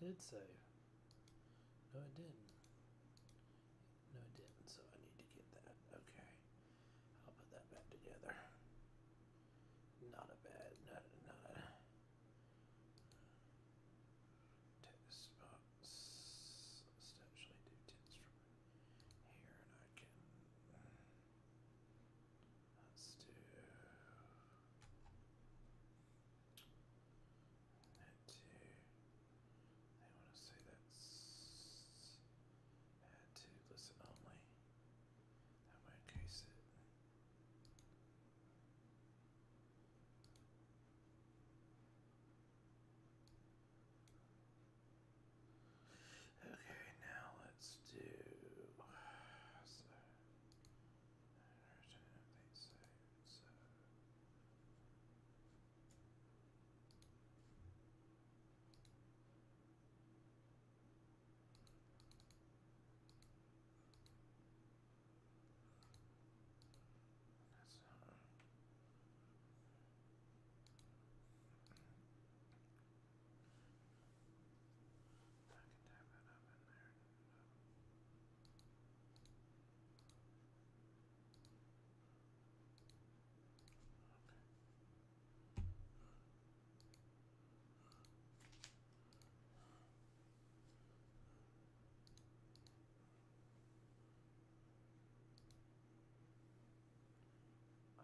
did save. No, it didn't. No, it didn't. So I need to get that. Okay. I'll put that back together. Not a bad, not a text box. Let's actually do text from here, and I can. Let's do that too. They want to say that's add to listen only. That way, in case it. Okay, now let's do. So, that's not. I can type it up in there.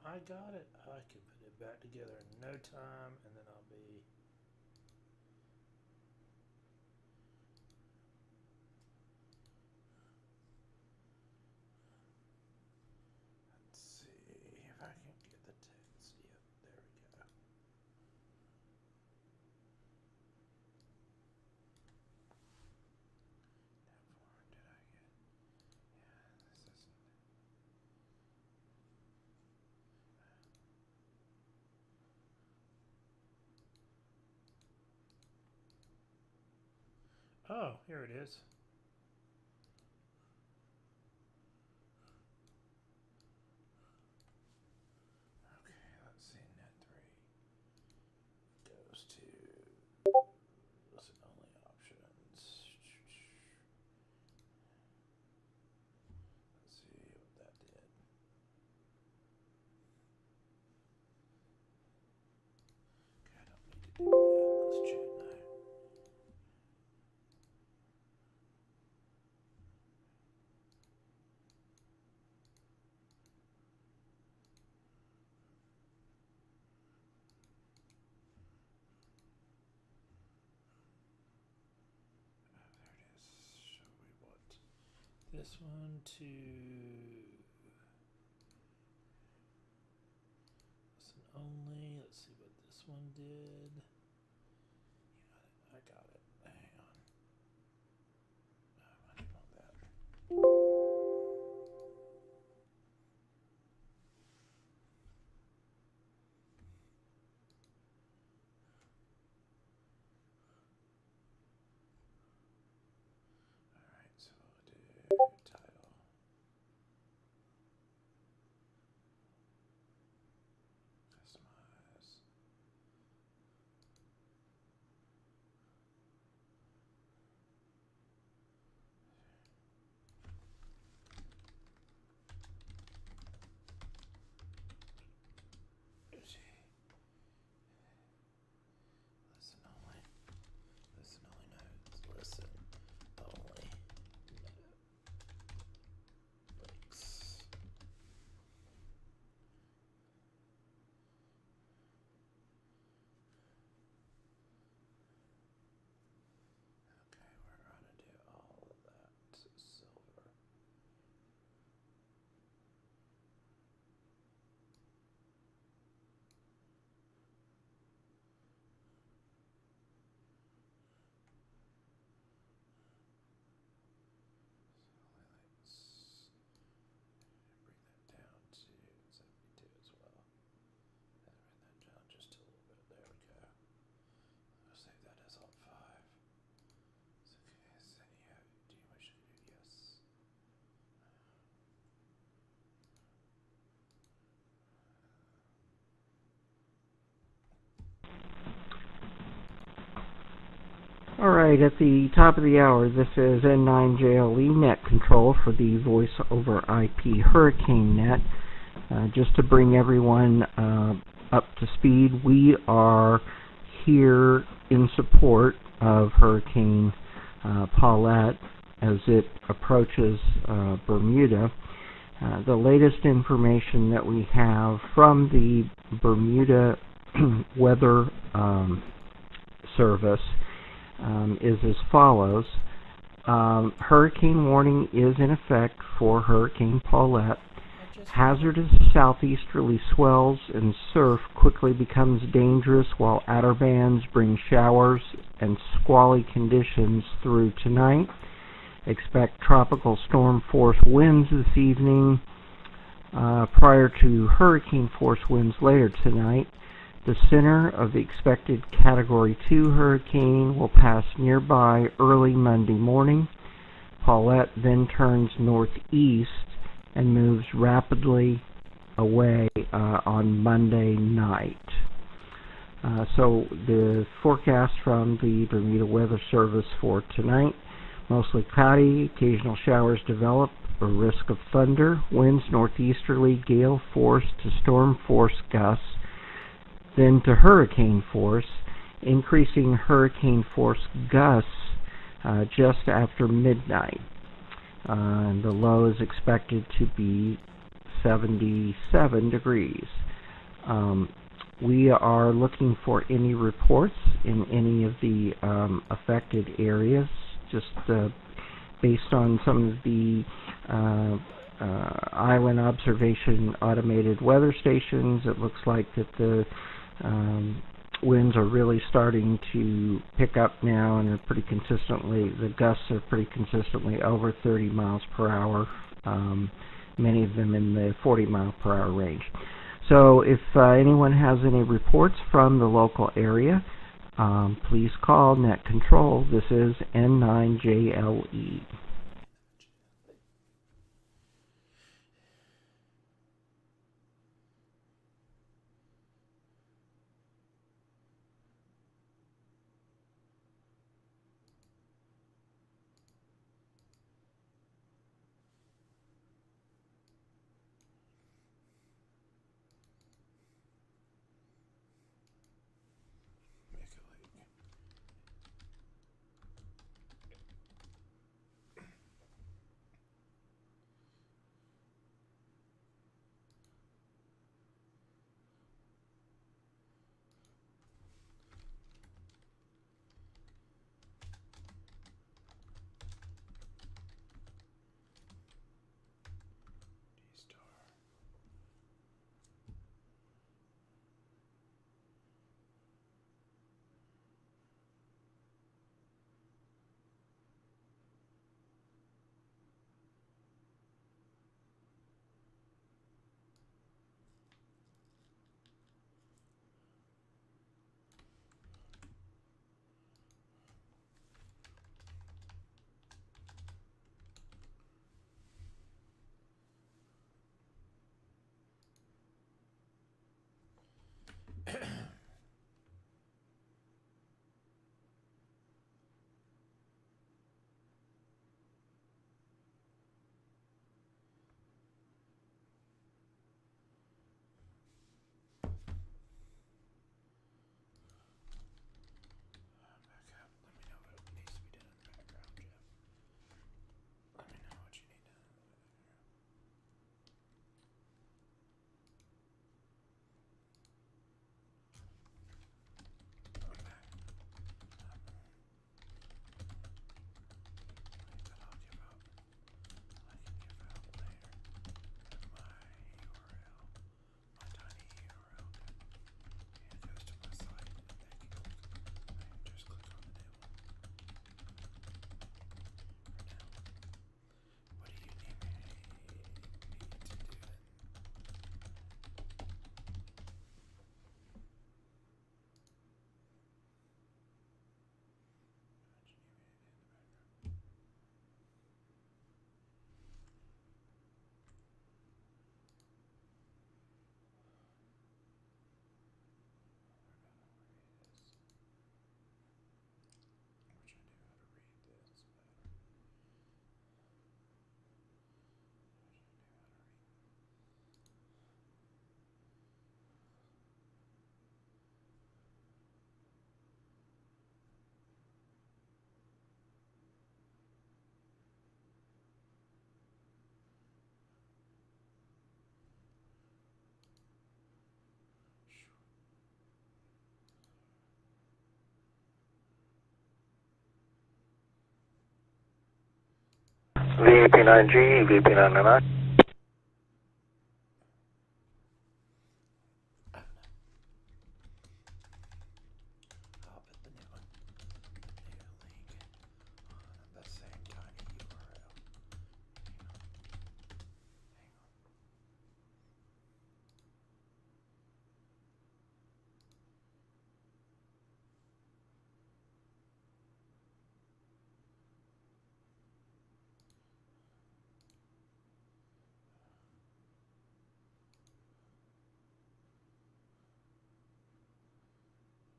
I got it. I can put it back together in no time, and then I'll be. Let's see if I can get the text. Yep, there we go. How far did I get? Yeah, this isn't. Oh, here it is. Okay, let's see. Net 3 goes to listen only options. Let's see what that did. Okay, I don't need to do that. Let's check now. There it is. So we want this one to listen only. Let's see what this one did. I got it. Hang on. I didn't want that. Alright, so we'll do title. Customize. Alright, at the top of the hour, this is N9JLE Net Control for the Voice over IP Hurricane Net. Just to bring everyone up to speed, we are here in support of Hurricane Paulette as it approaches Bermuda. The latest information that we have from the Bermuda Weather Service is as follows. Hurricane warning is in effect for Hurricane Paulette. Hazardous southeasterly swells and surf quickly becomes dangerous while outer bands bring showers and squally conditions through tonight. Expect tropical storm force winds this evening prior to hurricane force winds later tonight. The center of the expected Category 2 hurricane will pass nearby early Monday morning. Paulette then turns northeast and moves rapidly away on Monday night. So the forecast from the Bermuda Weather Service for tonight: mostly cloudy, occasional showers develop, a risk of thunder, winds northeasterly, gale force to storm force gusts, then to hurricane force, increasing hurricane force gusts just after midnight. And the low is expected to be 77 degrees. We are looking for any reports in any of the affected areas, just based on some of the island observation automated weather stations. It looks like that the winds are really starting to pick up now, and are pretty consistently, the gusts are pretty consistently over 30 miles per hour, many of them in the 40 mile per hour range. So if anyone has any reports from the local area, please call Net Control. This is N9JLE. VP9G, VP999. I'll put the new one. New link on the same tiny URL.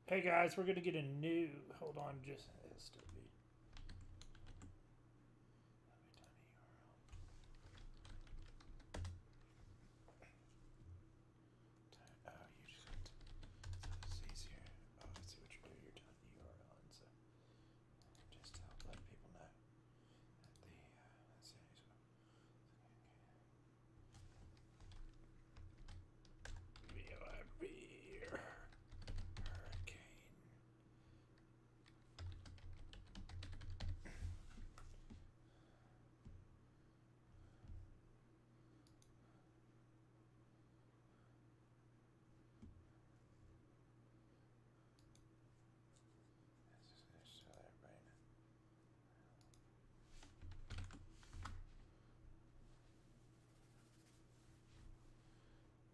Hey guys, we're gonna get a new. Hold on, just SW. Oh, you just got to, so it's easier. Oh, I see what you're doing. You're typing the URL in, so just to help let people know that the let's see. VOIP hurricane.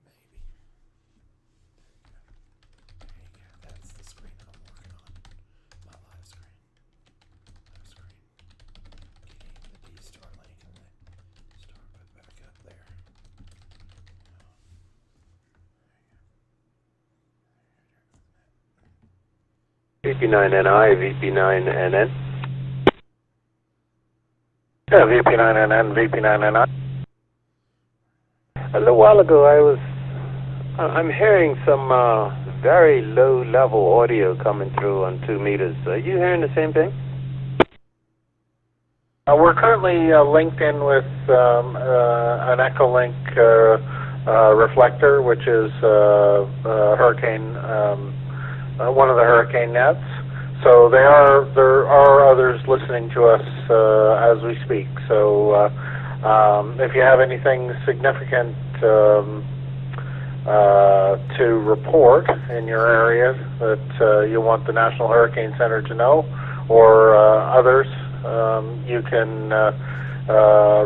Maybe. There you go. That's the screen I'm working on. My live screen. Live screen. Getting the D-Star link and the star put back up there. VP9NI, VP9NN. Yeah, VP9NN, VP9NI. A little while ago, I'm hearing some very low-level audio coming through on 2 meters. Are you hearing the same thing? We're currently linked in with an Echolink reflector, which is hurricane, one of the hurricane nets. So there are others listening to us as we speak. So if you have anything significant to report in your area that you want the National Hurricane Center to know, or others, you can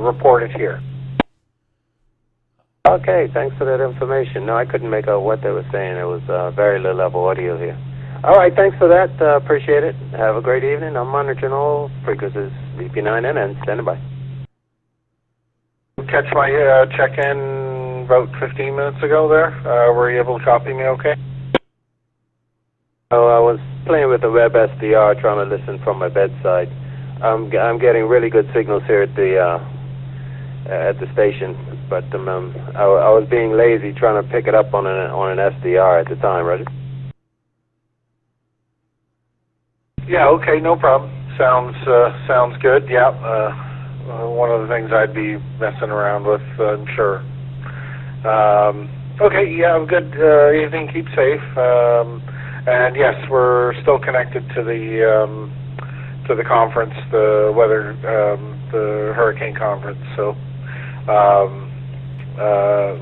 report it here. Okay, thanks for that information. No, I couldn't make out what they were saying. It was very low-level audio here. All right, thanks for that. Appreciate it. Have a great evening. I'm monitoring all frequencies. VP9NN, standing by. Catch my check-in about 15 minutes ago there. Were you able to copy me okay? Oh, I was playing with the web SDR, trying to listen from my bedside. I'm getting really good signals here at the station, but I was being lazy trying to pick it up on an SDR at the time, Roger. Yeah, okay, no problem. Sounds good. Yeah, one of the things I'd be messing around with, I'm sure. Okay, yeah, good evening. Keep safe. And yes, we're still connected to the conference, the weather, the hurricane conference. So,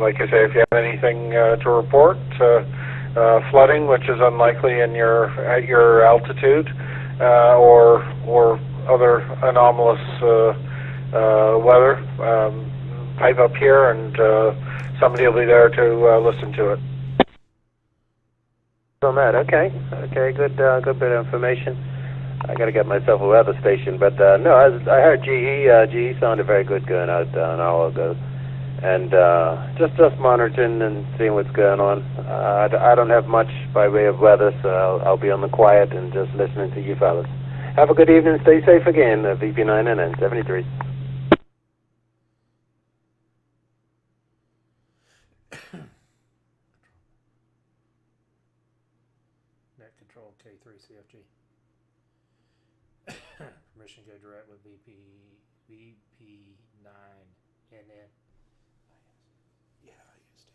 like I say, if you have anything to report, flooding, which is unlikely at your altitude, or other anomalous weather, pipe up here, and somebody will be there to listen to it. On that, okay, good bit of information. I got to get myself a weather station, but no, I heard GE sounded very good going out an hour ago, and just monitoring and seeing what's going on. I don't have much by way of weather, so I'll be on the quiet and just listening to you fellas. Have a good evening. Stay safe again. VP9NN 73. Net control K3CFG. Permission go direct with VP9NN. Yeah, I used it.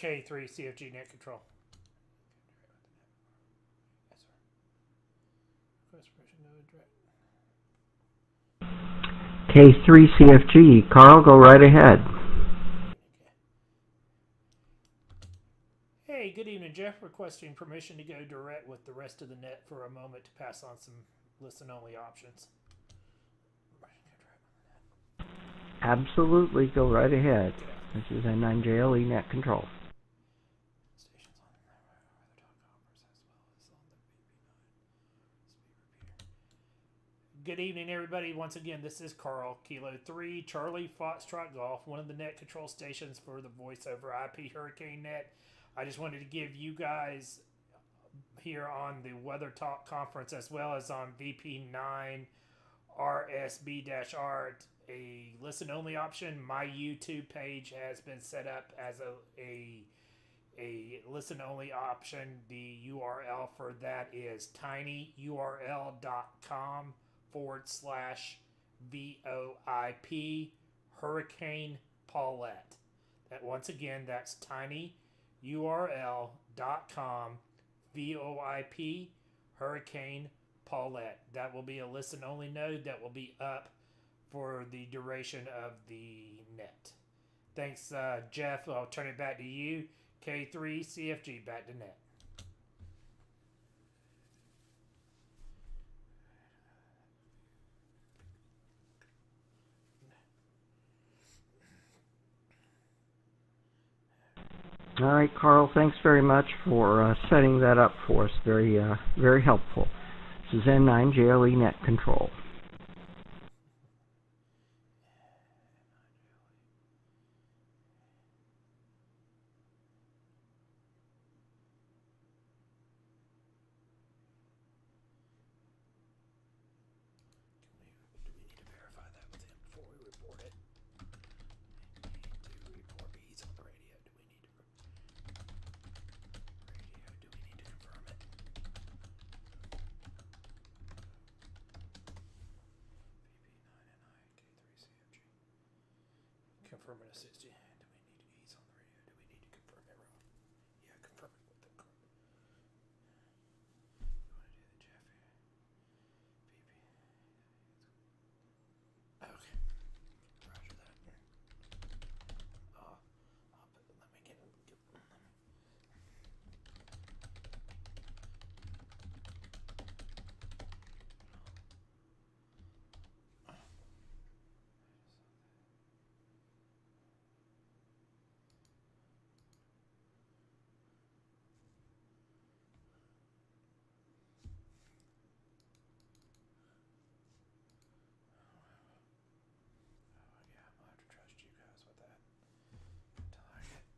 K3 CFG net control. Yes, sir. direct. K3CFG. Carl, go right ahead. Hey, good evening, Jeff. Requesting permission to go direct with the rest of the net for a moment to pass on some listen-only options. Absolutely, go right ahead. This is N9JLE Net Control. Good evening, everybody. Once again, this is Carl, Kilo 3, Charlie Foxtrot Golf, one of the net control stations for the Voice over IP Hurricane Net. I just wanted to give you guys here on the Weather Talk Conference, as well as on VP9 RSB-R, a listen-only option. My YouTube page has been set up as a listen-only option. The URL for that is tinyurl.com/VOIP Hurricane Paulette. That once again, that's tinyurl.com VOIP Hurricane Paulette. That will be a listen-only node that will be up for the duration of the net. Thanks, Jeff. I'll turn it back to you. K3CFG, back to net. All right, Carl, thanks very much for setting that up for us. Very, very helpful. This is N9JLE Net Control. Confirm it assist you. Do we need ease on the radio? Do we need to confirm it, Ron? Yeah, confirm it with the you want to do the Jeff here? Okay. Roger that.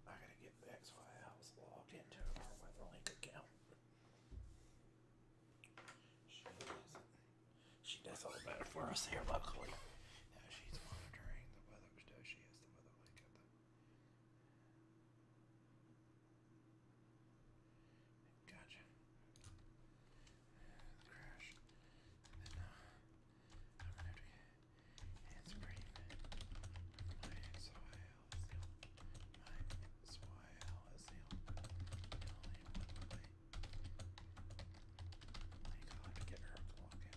Let me get logged into our WeatherLink account. She does all that for us here locally. Now she's monitoring the weather. She has the WeatherLink at the. Gotcha. Crash. And then I'm gonna have to hand screen. My XYL is the I'll have to get her to log in.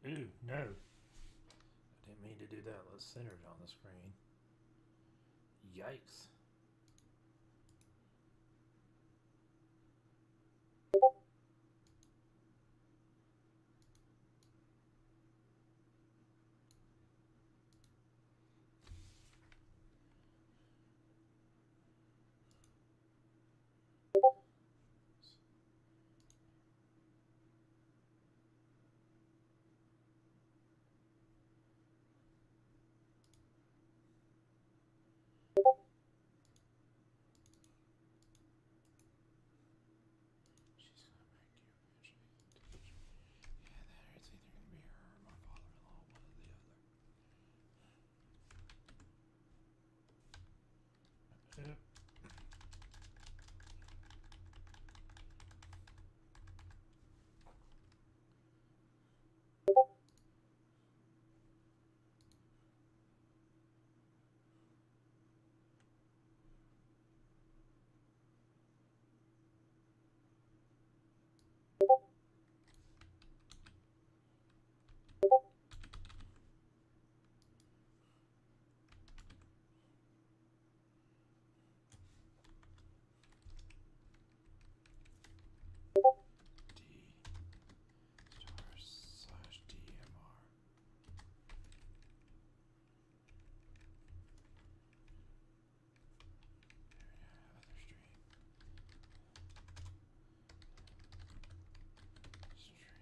Ooh, no. I didn't mean to do that. Let's center it on the screen. Yikes. She's gonna make you eventually. Yeah, that it's either gonna be her or my father-in-law, one or the other. Oop. D*/DMR. Other stream.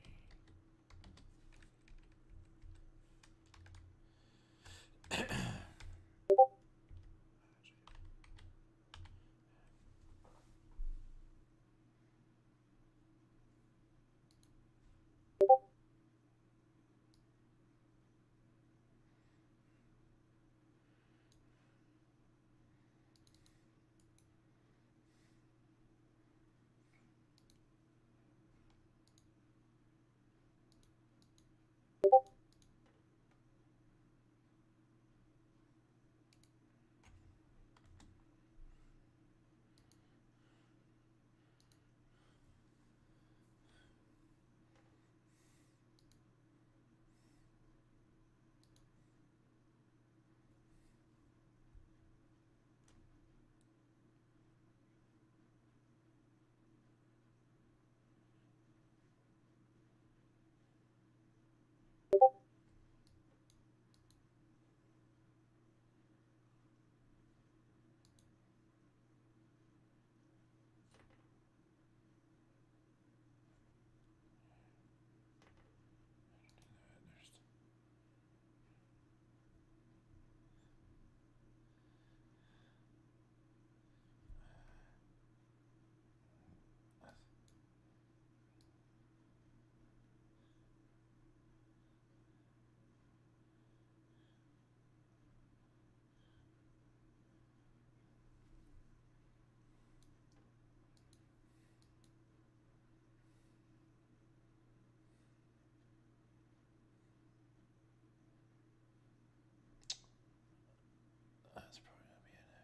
That's probably gonna be a no.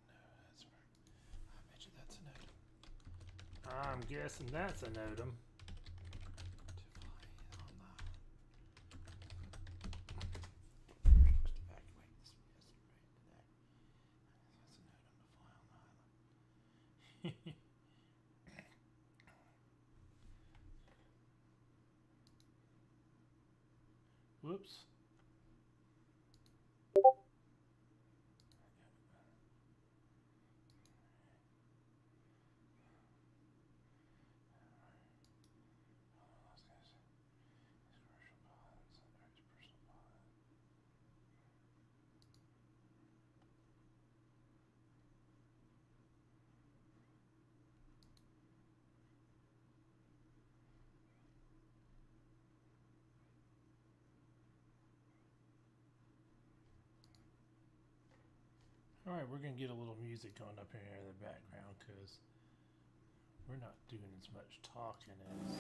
No, that's. I bet you that's a no. I'm guessing that's a notum. Whoops. Alright, we're going to get a little music going up here in the background because we're not doing as much talking as...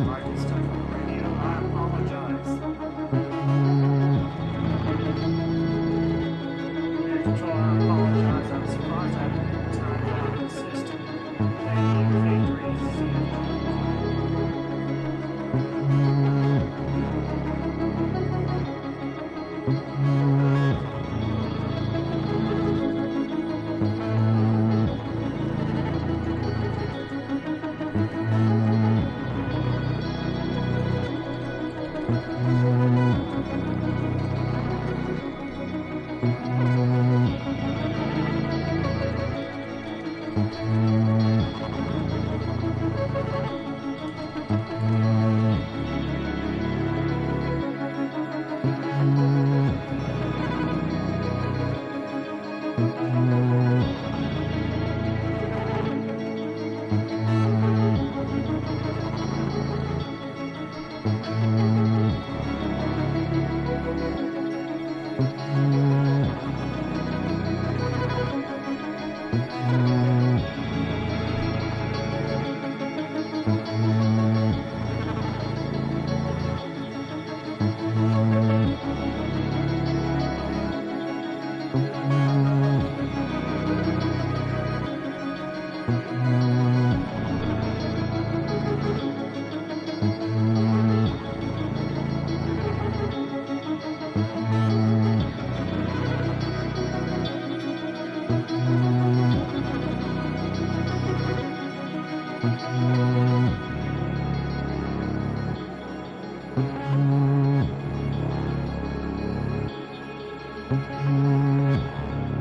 I get stuck on the radio. I apologize. Yeah, controller, I apologize. I'm surprised I haven't timed out the system. Thank you,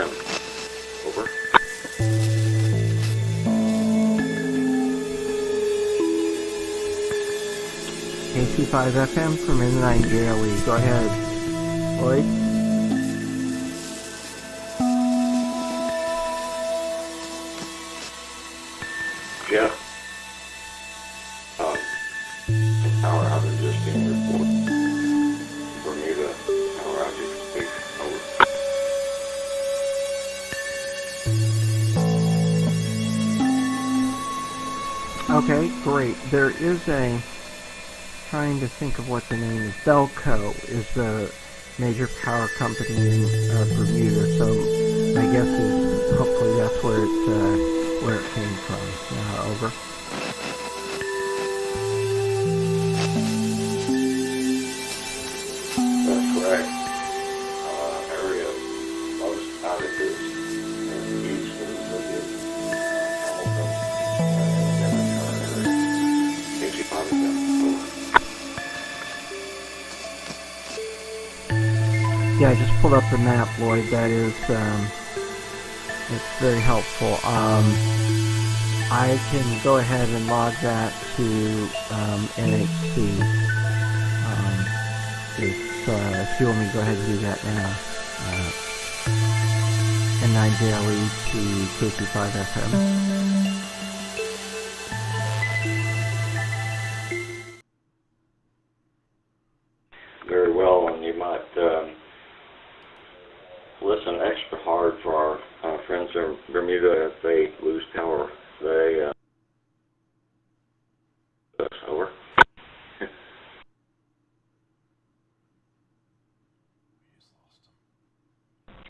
FM. Over. KC5 FM from N9JLE. Go ahead, Lloyd. Jeff. Power outage just being reported. Bermuda power outage, please. Over. Okay, great. There is a, trying to think of what the name is, Belco is the major power company in Bermuda, so my guess is hopefully that's where it came from. Over. That's correct. Area most outages in the east is Hamilton and KC5 FM. Yeah, I just pulled up the map, Lloyd. That is, it's very helpful. I can go ahead and log that to NHC. If you want me to go ahead and do that now. N9JLE to KC5 FM. Very well, and you might listen extra hard for our friends in Bermuda if they lose power. They over.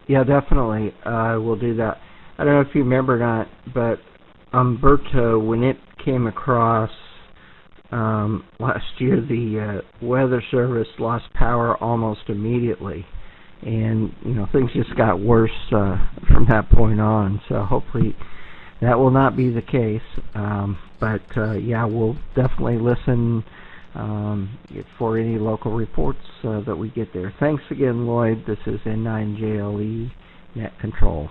Yeah, definitely. I will do that. I don't know if you remember or not, but Umberto, when it came across last year, the Weather Service lost power almost immediately. And, things just got worse from that point on. So hopefully that will not be the case. But we'll definitely listen for any local reports that we get there. Thanks again, Lloyd. This is N9JLE Net Control.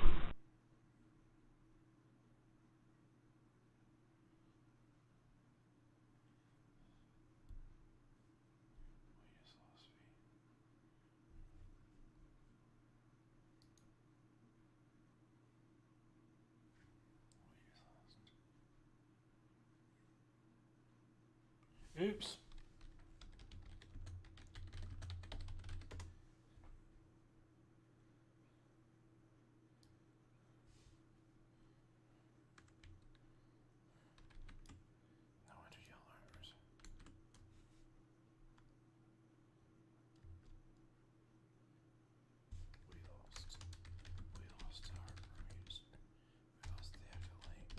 Oops. I went to yell learners. We lost our Bermuda. We lost the actual link.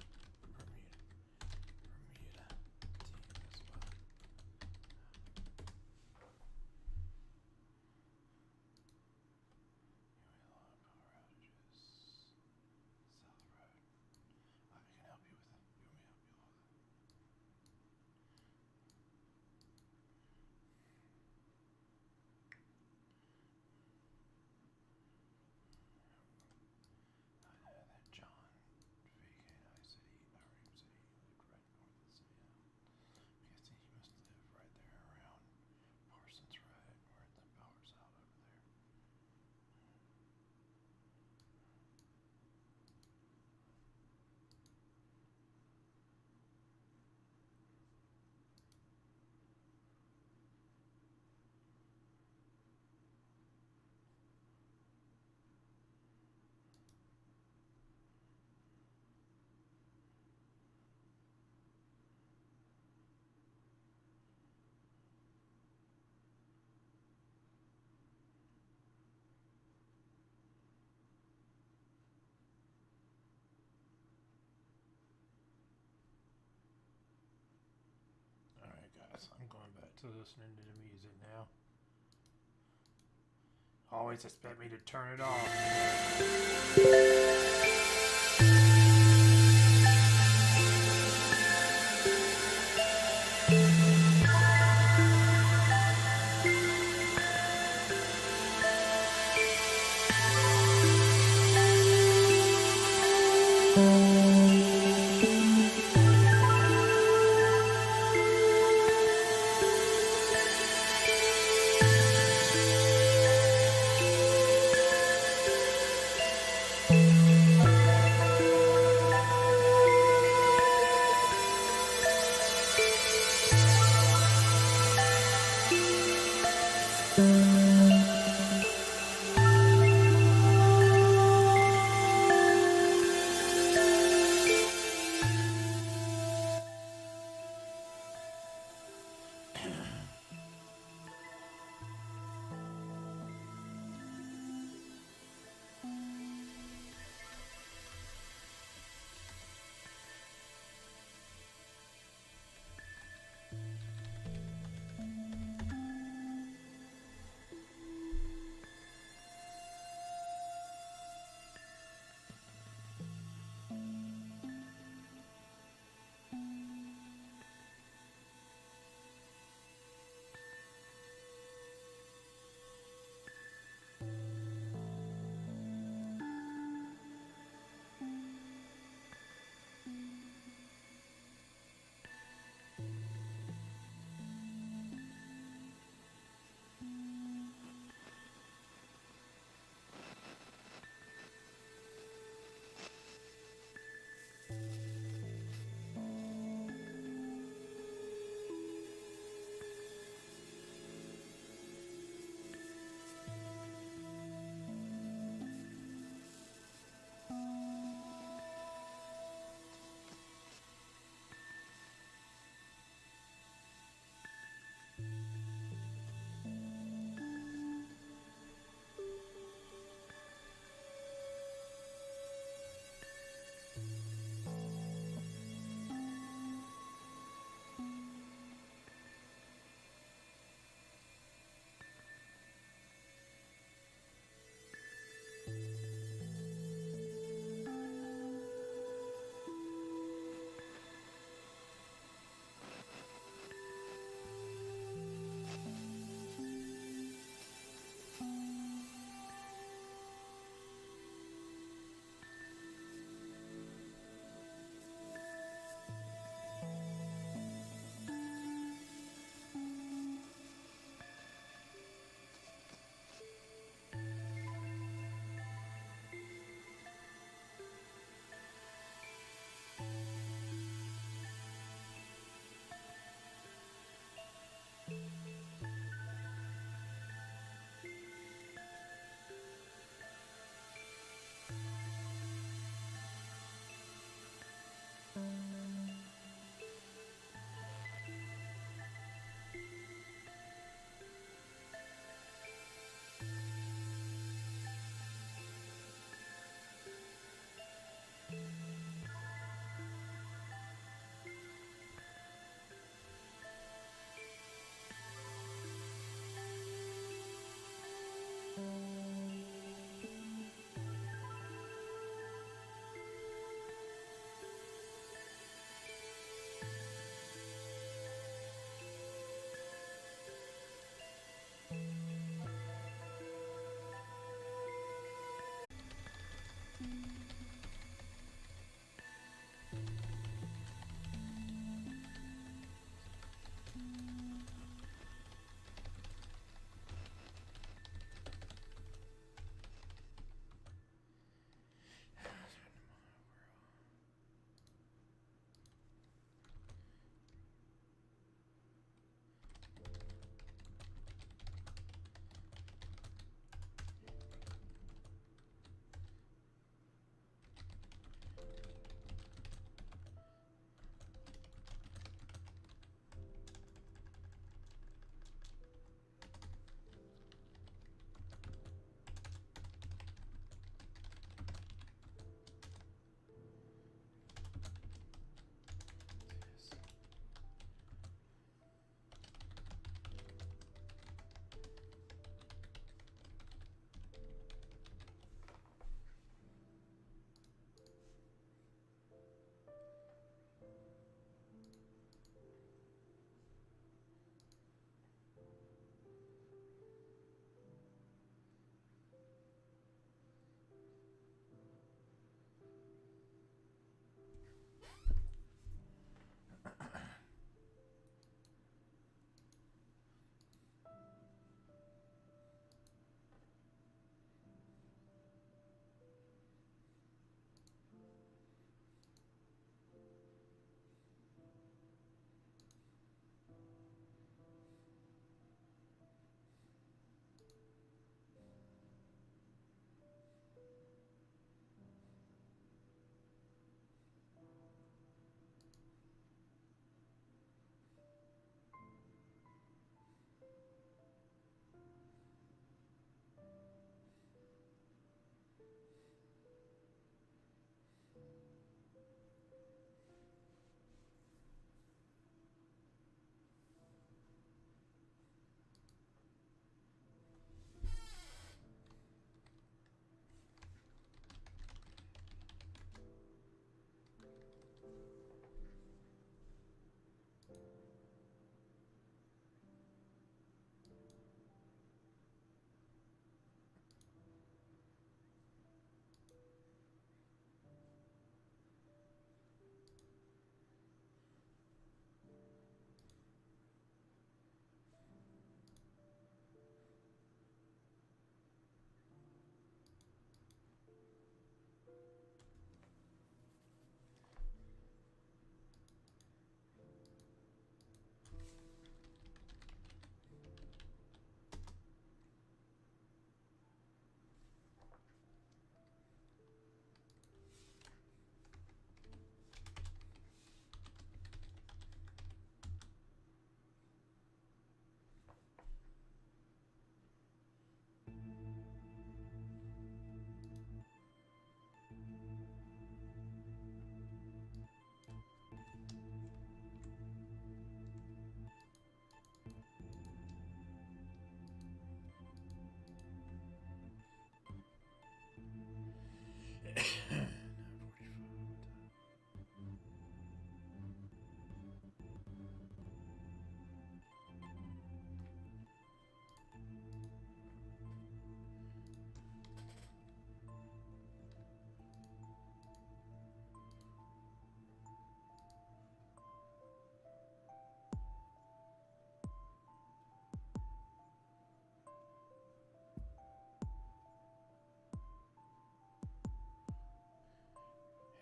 Bermuda team as well. I'm going back to listening to the music now. Always expect me to turn it off.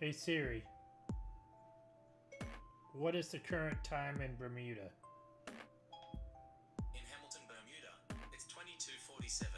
Hey Siri, what is the current time in Bermuda? In Hamilton, Bermuda, it's 22:47.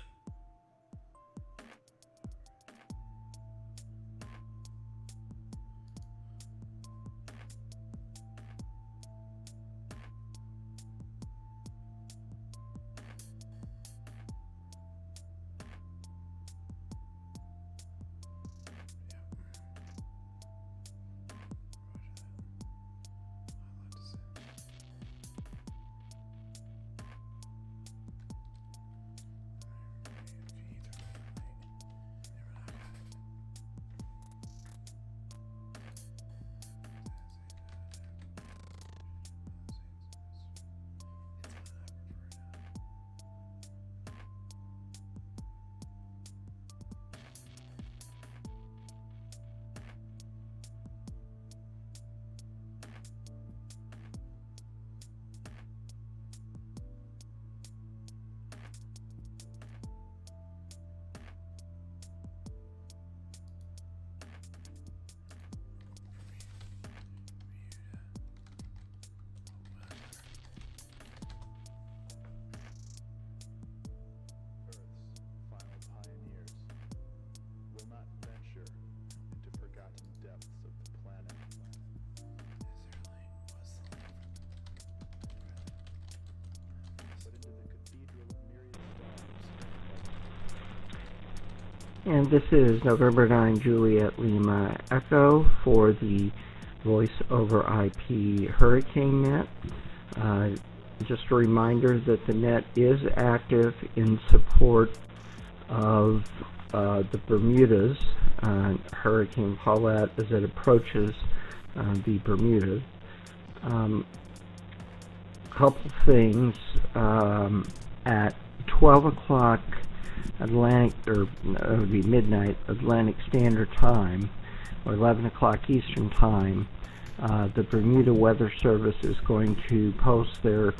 And this is November 9 Juliet Lima Echo for the Voice over IP Hurricane Net. Just a reminder that the net is active in support of the Bermudas, Hurricane Paulette as it approaches the Bermudas. Couple things. At 12 o'clock Atlantic, or it would be midnight Atlantic Standard Time, or 11 o'clock Eastern Time, the Bermuda Weather Service is going to post their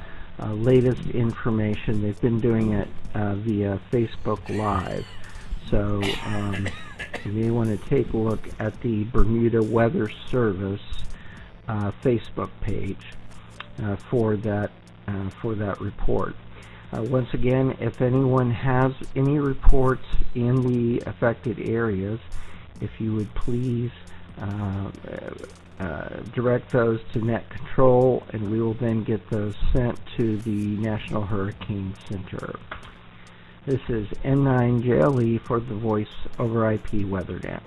latest information. They've been doing it via Facebook Live. So you may want to take a look at the Bermuda Weather Service Facebook page for that report. Once again, if anyone has any reports in the affected areas, if you would please direct those to Net Control, and we will then get those sent to the National Hurricane Center. This is N9JLE for the Voice over IP Weather Net.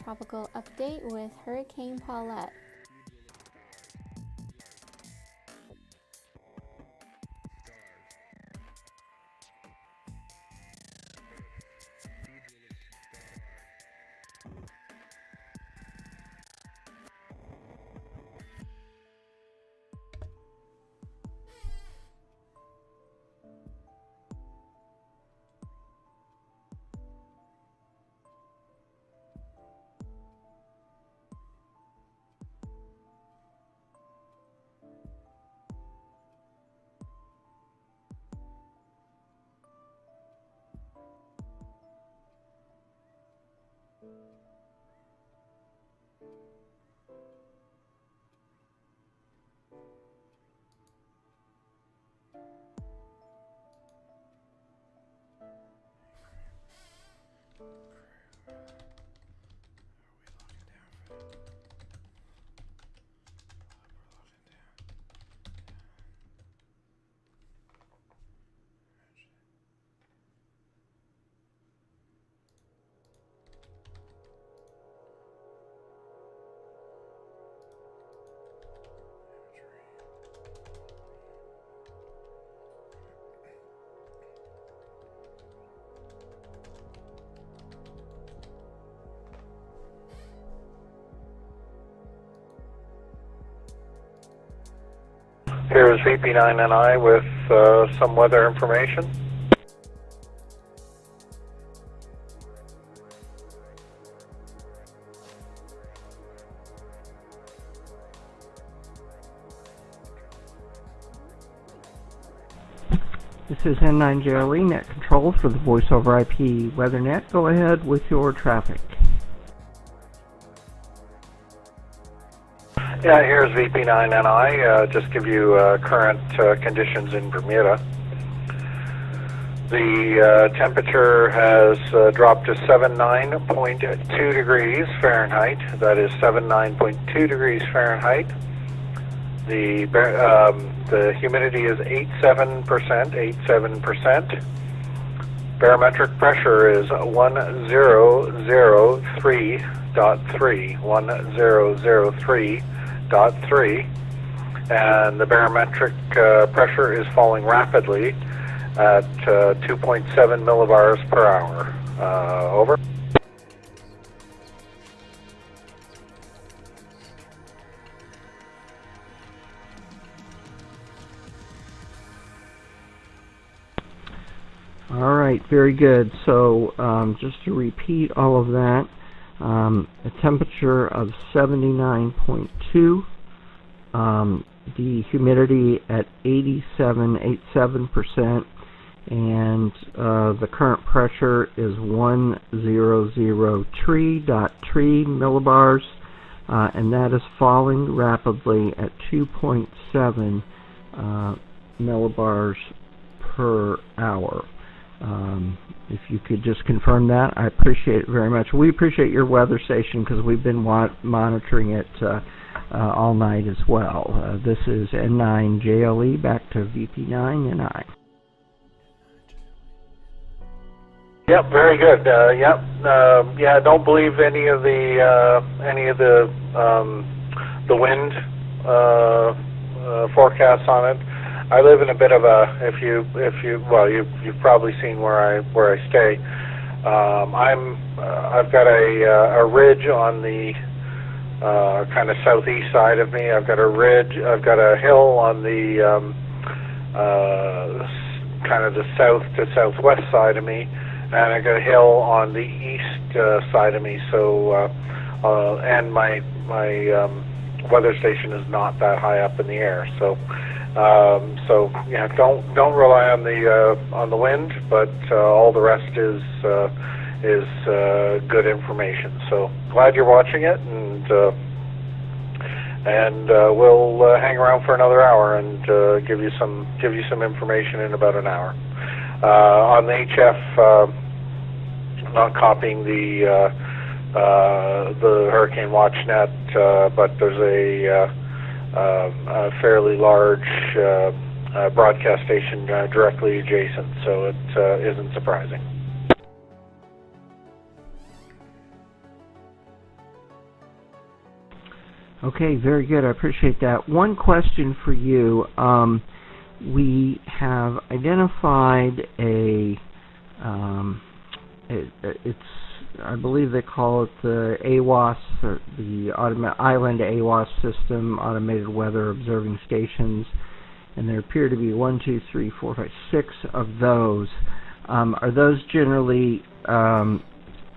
Tropical update with Hurricane Paulette. Here is VP9NI with some weather information. This is N9JLE Net Control for the Voice over IP WeatherNet. Go ahead with your traffic. Yeah, here's VP9NI. Just give you current conditions in Bermuda. The temperature has dropped to 79.2 degrees Fahrenheit. That is 79.2 degrees Fahrenheit. The humidity is 87%. Barometric pressure is 1003.3, and the barometric pressure is falling rapidly at 2.7 millibars per hour. Over. All right, very good. So just to repeat all of that, a temperature of 79.2, the humidity at 87%, and the current pressure is 1003.3 millibars, and that is falling rapidly at 2.7 millibars per hour. If you could just confirm that, I appreciate it very much. We appreciate your weather station because we've been monitoring it all night as well. This is N9JLE, back to VP9NI. Yep, very good. Yeah, don't believe any of the wind forecasts on it. I live in a bit of a, you've probably seen where I stay. I've got a ridge on the kind of southeast side of me. I've got a hill on the kind of the south to southwest side of me, and I got a hill on the east side of me. So, and my weather station is not that high up in the air. So yeah, don't rely on the wind, but all the rest is good information. So glad you're watching it, and we'll hang around for another hour and give you some information in about an hour. On the HF, not copying the Hurricane Watch Net, but there's a fairly large broadcast station directly adjacent, so it isn't surprising. Okay, very good. I appreciate that. One question for you. We have identified I believe they call it the AWOS, or the Island AWOS system, Automated Weather Observing Stations, and there appear to be 1, 2, 3, 4, 5, 6 of those. Are those generally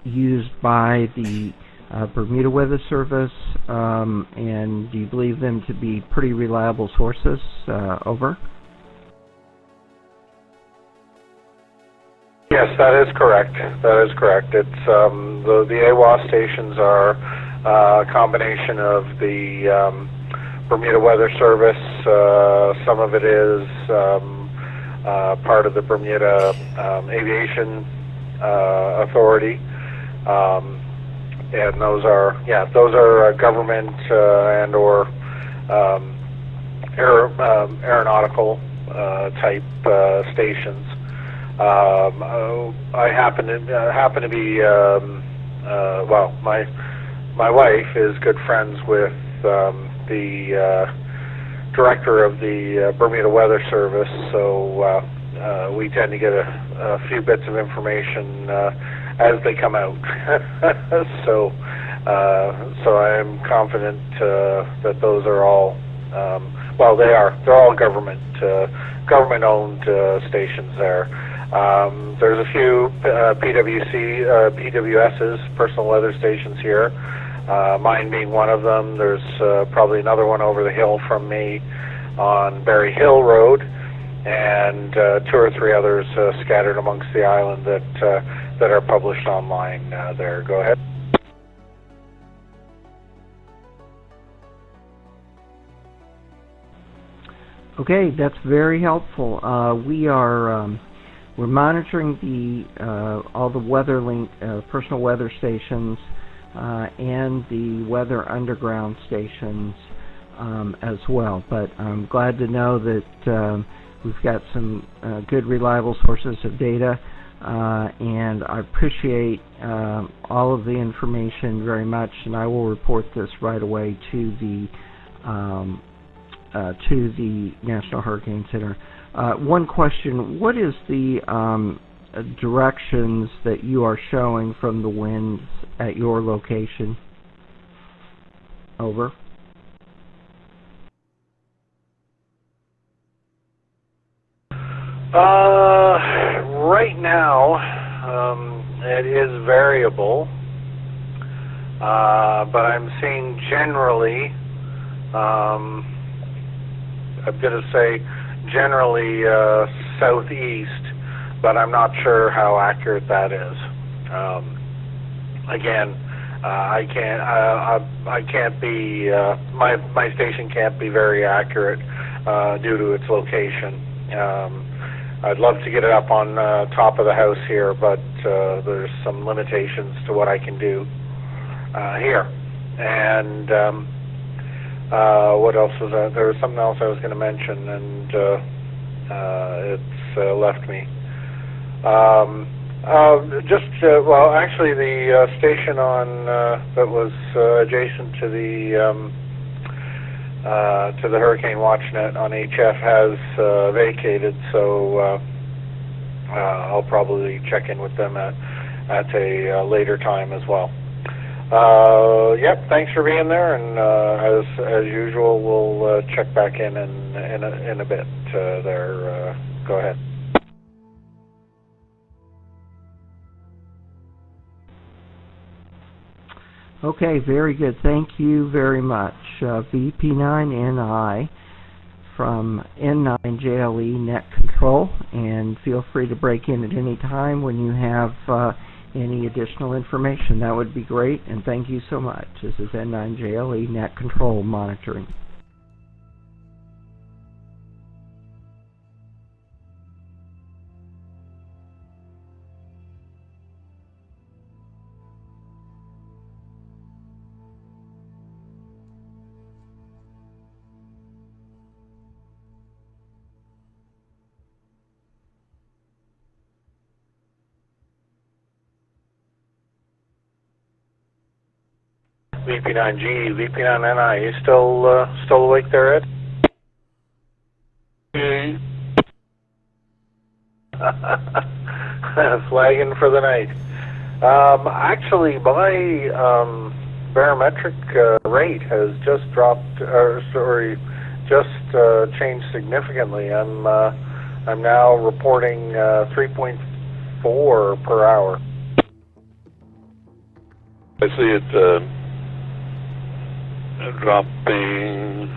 used by the Bermuda Weather Service, and do you believe them to be pretty reliable sources? Over. Yes, that is correct. That is correct. It's the AWOS stations are a combination of the Bermuda Weather Service. Some of it is part of the Bermuda Aviation Authority, and those are government and or aeronautical type stations. I happen to be my wife is good friends with the director of the Bermuda Weather Service, so we tend to get a few bits of information as they come out. So I am confident that those are all well, they are. They're all government-owned stations there. There's a few PWS's, personal weather stations here. Mine being one of them. There's probably another one over the hill from me on Berry Hill Road, and 2 or 3 others scattered amongst the island that are published online there. Go ahead. Okay, that's very helpful. We're monitoring all the WeatherLink personal weather stations and the Weather Underground stations as well. But I'm glad to know that we've got some good, reliable sources of data, and I appreciate all of the information very much. And I will report this right away to the National Hurricane Center. One question: what is the directions that you are showing from the winds at your location? Over. Right now, it is variable, but I'm seeing generally, I'm going to say generally southeast, but I'm not sure how accurate that is. Again, I can't be, my station can't be very accurate due to its location. I'd love to get it up on top of the house here, but there's some limitations to what I can do here. And what else was that? There was something else I was going to mention, and it's left me. Well, actually, the station on that was adjacent to the Hurricane WatchNet on HF has vacated, so I'll probably check in with them at a later time as well. Yep, thanks for being there, and as usual, we'll check back in a bit. There, go ahead. Okay, very good. Thank you very much, VP9NI from N9JLE Net Control, and feel free to break in at any time when you have any additional information. That would be great, and thank you so much. This is N9JLE Net Control monitoring. VP9G, VP9NI, you still awake there, Ed? Flagging for the night. Actually, my barometric rate has just dropped, just changed significantly. I'm now reporting 3.4 per hour. I see it dropping.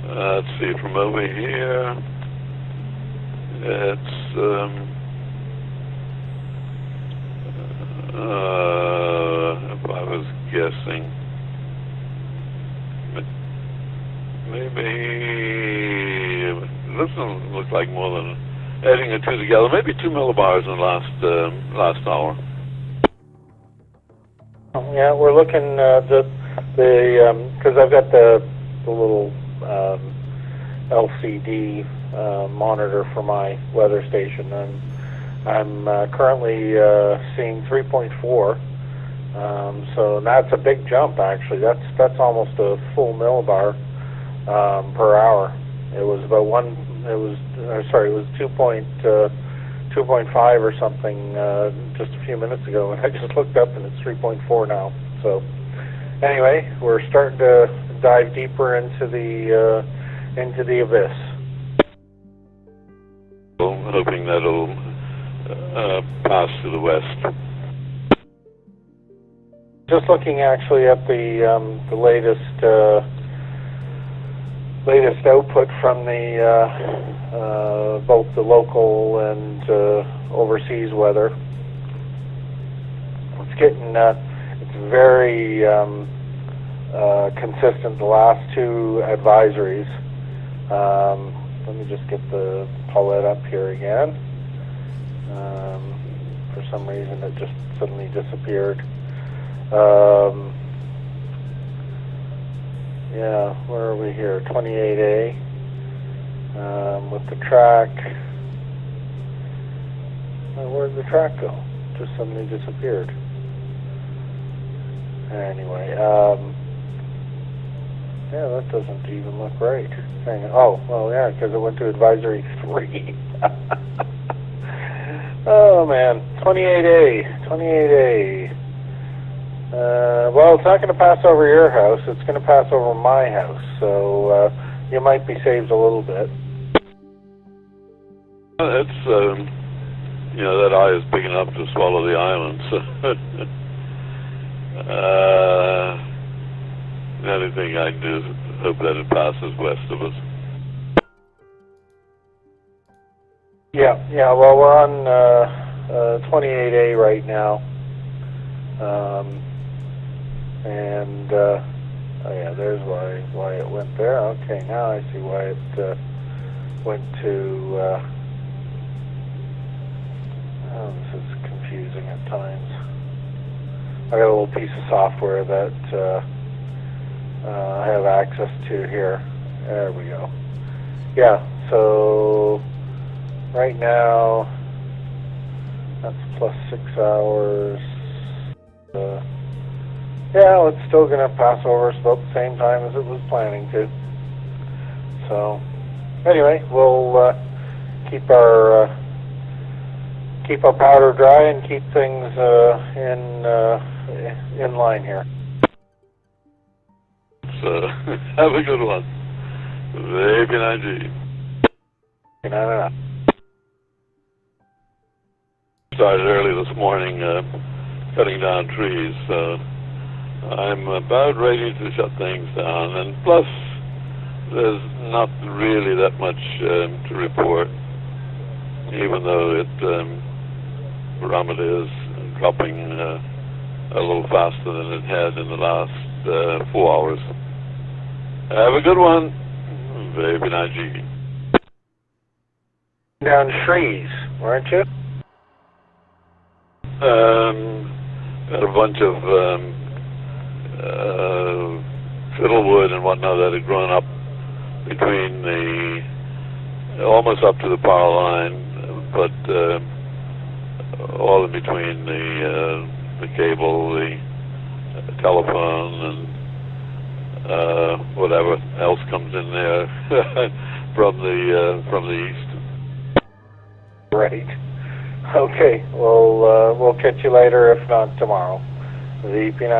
Let's see, from over here, it's if I was guessing, maybe it doesn't look like more than adding the two together, maybe 2 millibars in the last hour. Yeah, we're looking because I've got the little LCD monitor for my weather station, and I'm currently seeing 3.4. So that's a big jump. Actually, that's almost a full millibar per hour. It was about it was 2.5 or something just a few minutes ago, and I just looked up and it's 3.4 now. So anyway, we're starting to dive deeper into the into the abyss. Hoping that'll pass to the west. Just looking actually at the latest output from the both the local and overseas weather. It's very consistent. The last two advisories. Let me just get the Paulette up here again. For some reason, it just suddenly disappeared. Yeah, where are we here? 28A. With the track. Where'd the track go? Just suddenly disappeared. Anyway, yeah, that doesn't even look right. Hang on. Oh, well, yeah, because it went to advisory 3. Oh, man. 28A. 28A. Well, it's not going to pass over your house. It's going to pass over my house. So you might be saved a little bit. It's, that eye is big enough to swallow the island. So the only thing I can do is hope that it passes west of us. Yeah. Well, we're on 28A right now. Oh yeah, there's why it went there. Okay, now I see why it went to. Oh, this is confusing at times. I got a little piece of software that I have access to here. There we go. Yeah. So right now that's plus 6 hours. Yeah, it's still going to pass over about the same time as it was planning to. So, anyway, we'll keep our powder dry and keep things in line here. So, have a good one. Voip and No. Started early this morning cutting down trees, so I'm about ready to shut things down, and plus there's not really that much to report, even though barometer is dropping a little faster than it had in the last 4 hours. Have a good one. Voip and Down trees, weren't you? Got a bunch of fiddlewood and whatnot that had grown up between almost up to the power line, but all in between the cable, the telephone, and whatever else comes in there from the east. Right. Okay. We'll catch you later, if not tomorrow. Voip and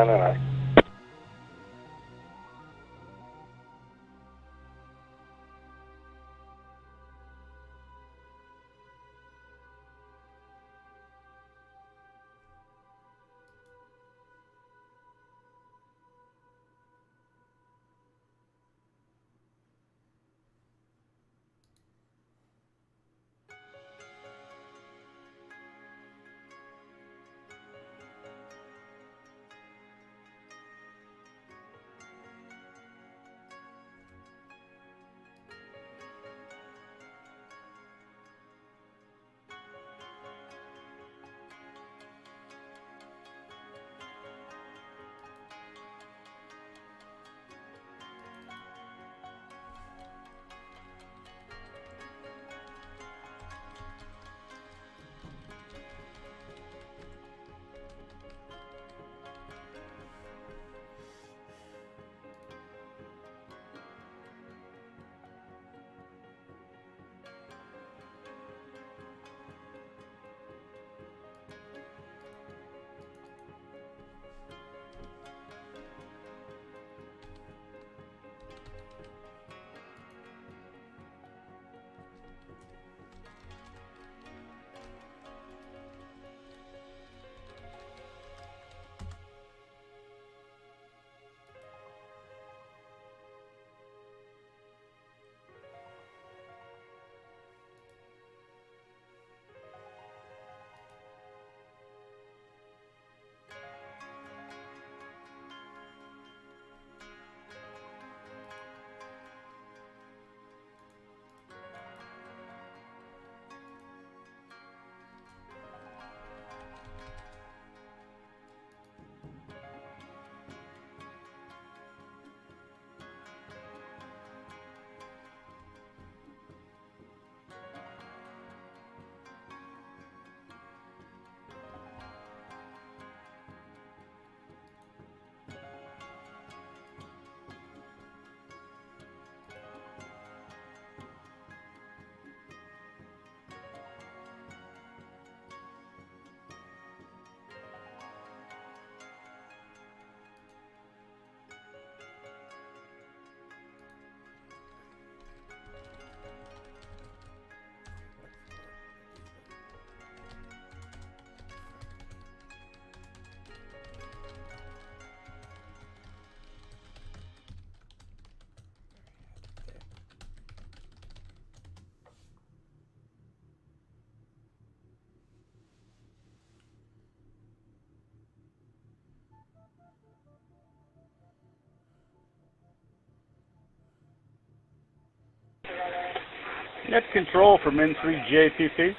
Net control from N3JPP.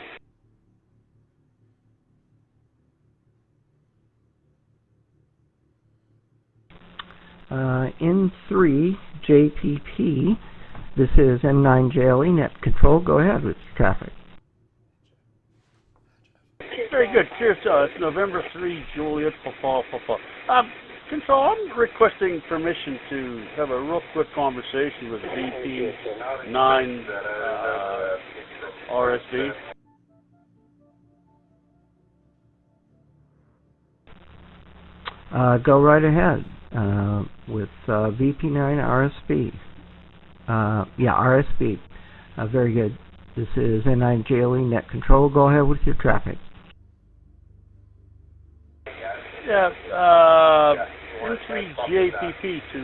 N3 JPP. This is N9JLE net control. Go ahead with your traffic. Very good. Cheers. It's November 3, Juliet. Control, I'm requesting permission to have a real quick conversation with VP9 RSB. Go right ahead with VP9 RSB. RSB. Very good. This is N9JLE net control. Go ahead with your traffic. N3JPP to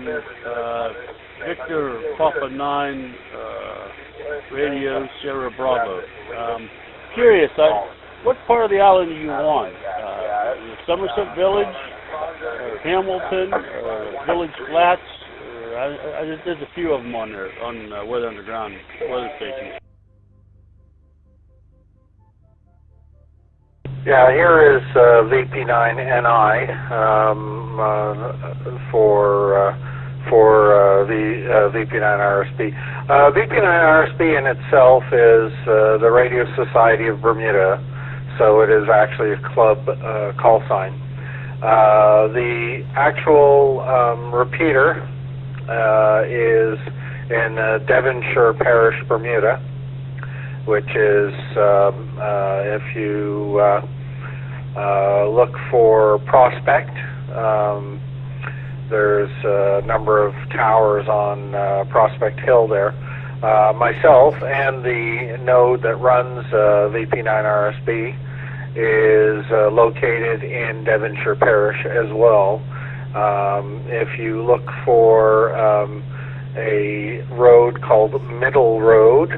Victor Papa 9 Radio Sierra Bravo. Curious, what part of the island do you want? Somerset Village, Hamilton, Village Flats? There's a few of them on there, on Weather Underground weather stations. Yeah, here is VP9NI for the VP9RSB. VP9RSB in itself is the Radio Society of Bermuda, so it is actually a club call sign. The actual repeater is in Devonshire Parish, Bermuda, which is, if you look for Prospect, there's a number of towers on Prospect Hill there. Myself and the node that runs VP9RSB is located in Devonshire Parish as well. If you look for a road called Middle Road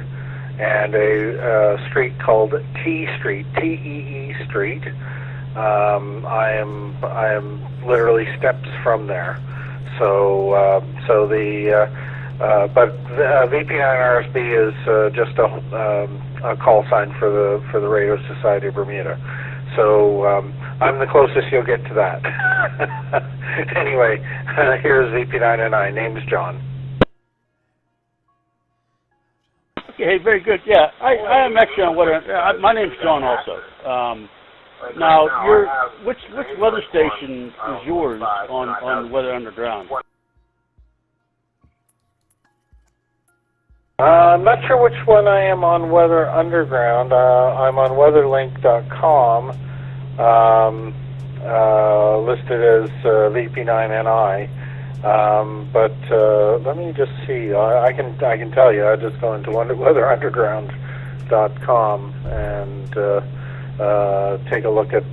and a street called T Street, T-E-E Street, I am literally steps from there. So but VP9RSB is just a call sign for the Radio Society of Bermuda. So I'm the closest you'll get to that. Anyway, here's VP9NI. Name's John. Okay, very good. Yeah, I am actually on weather. My name's John also. Now, which weather station is yours on Weather Underground? I'm not sure which one I am on Weather Underground. I'm on weatherlink.com, listed as VP9NI. But let me just see. I can tell you. I just go into weatherunderground.com and take a look at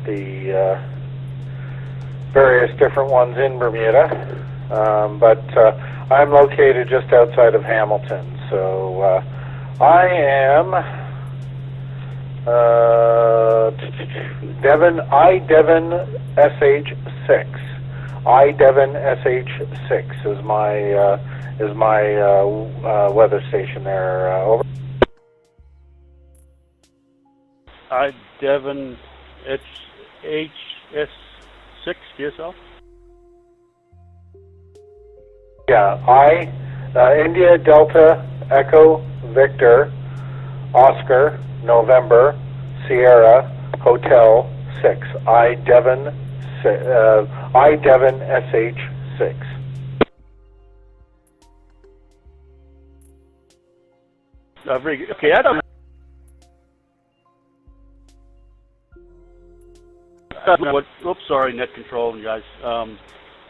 the various different ones in Bermuda. But I'm located just outside of Hamilton, so I am Devon SH6. Devon SH6 is my weather station there. Over. Devon HS6 yourself? Yeah, India Delta Echo Victor Oscar November Sierra Hotel 6. Devon SH6. Very good. Okay, I don't. Oops, sorry, net control, guys.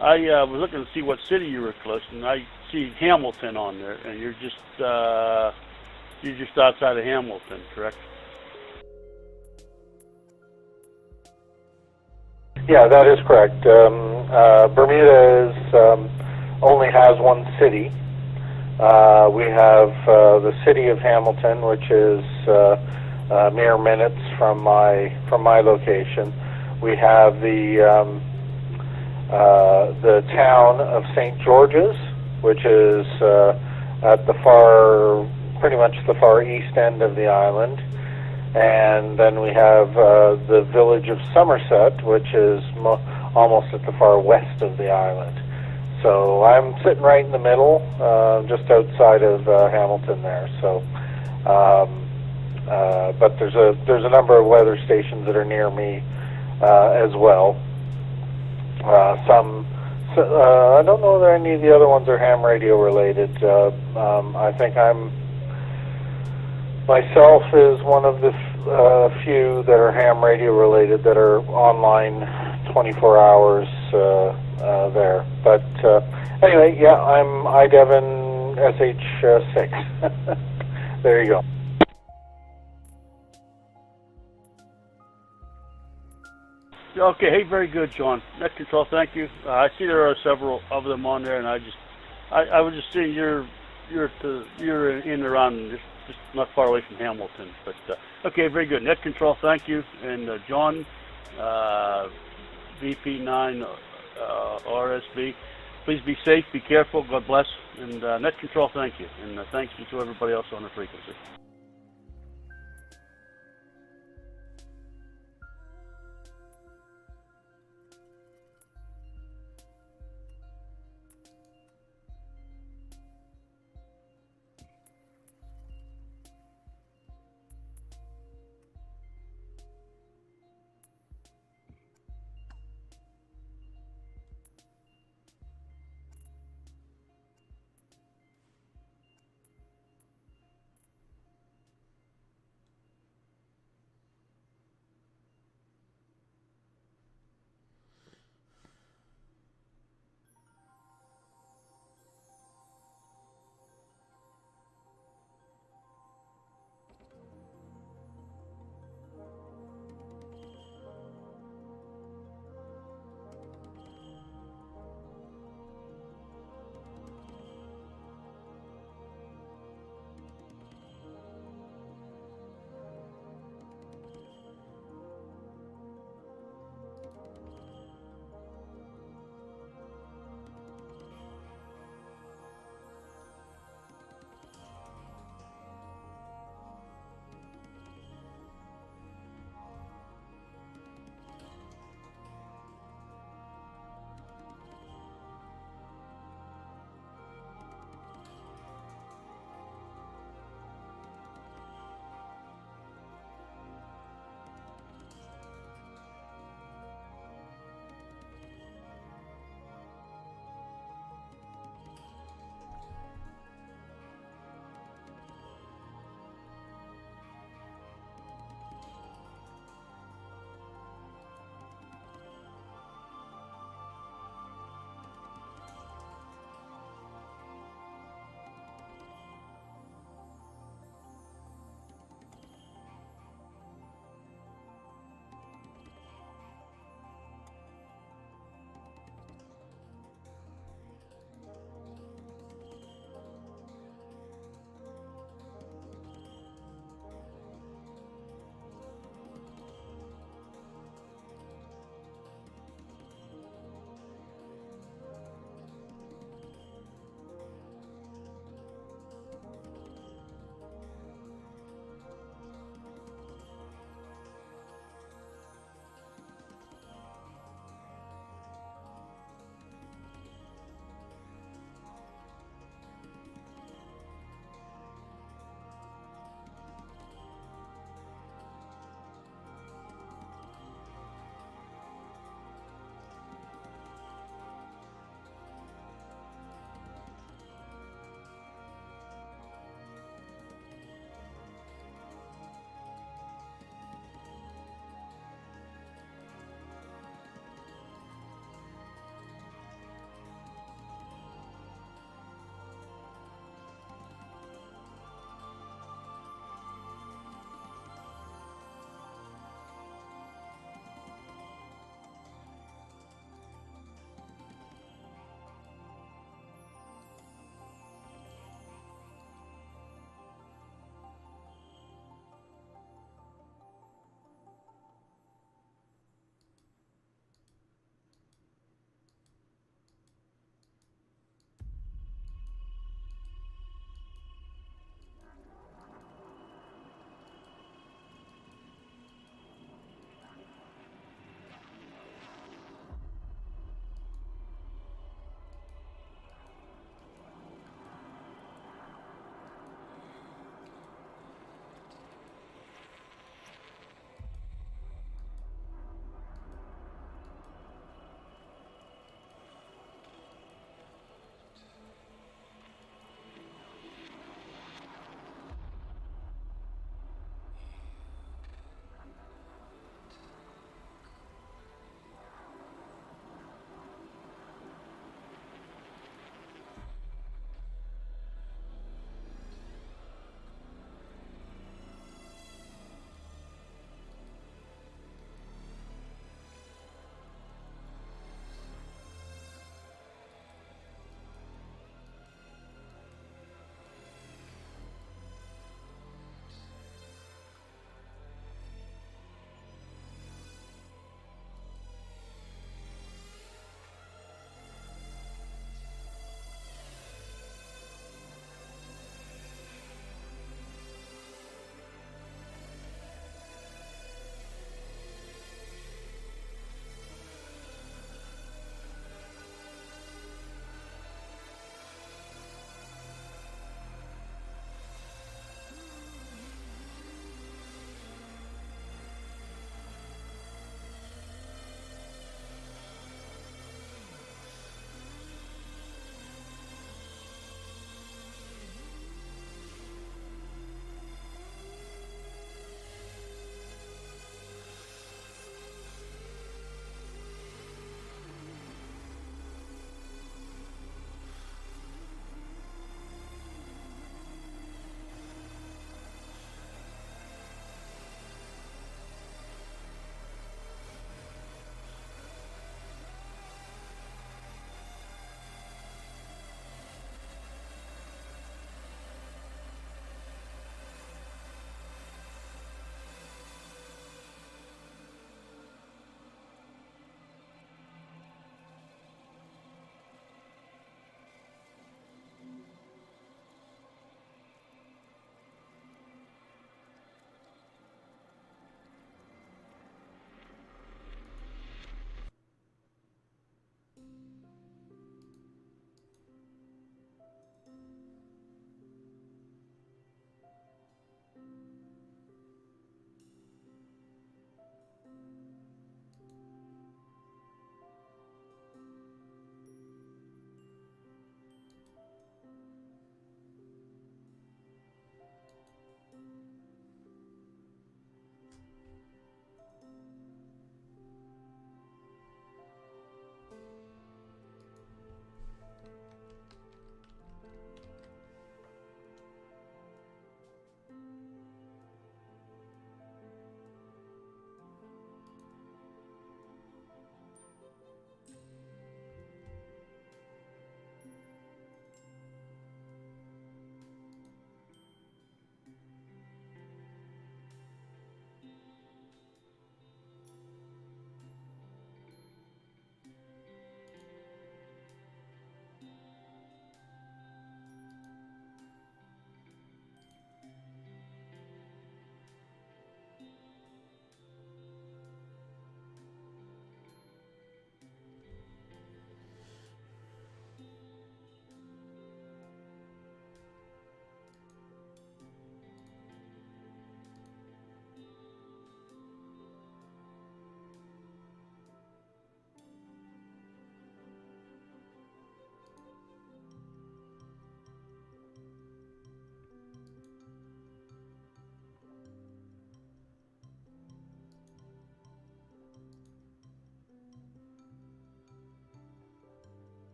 I was looking to see what city you were close, and I see Hamilton on there, and you're just outside of Hamilton, correct? Yeah, that is correct. Bermuda only has one city. We have the city of Hamilton, which is mere minutes from my location. We have the town of St. George's, which is at pretty much the far east end of the island. And then we have the village of Somerset, which is almost at the far west of the island. So I'm sitting right in the middle, just outside of Hamilton there. So, but there's a number of weather stations that are near me as well. I don't know that any of the other ones are ham radio related. I think myself is one of the few that are ham radio related that are online 24 hours there. But anyway, yeah, I'm iDevon SH6. There you go. Okay, hey, very good, John. Net control, thank you. I see there are several of them on there, and I was just seeing you're in around just not far away from Hamilton. But okay, very good. Net control, thank you. And John, VP9 RSB, please be safe, be careful, God bless. And net control, thank you. And thanks to everybody else on the frequency.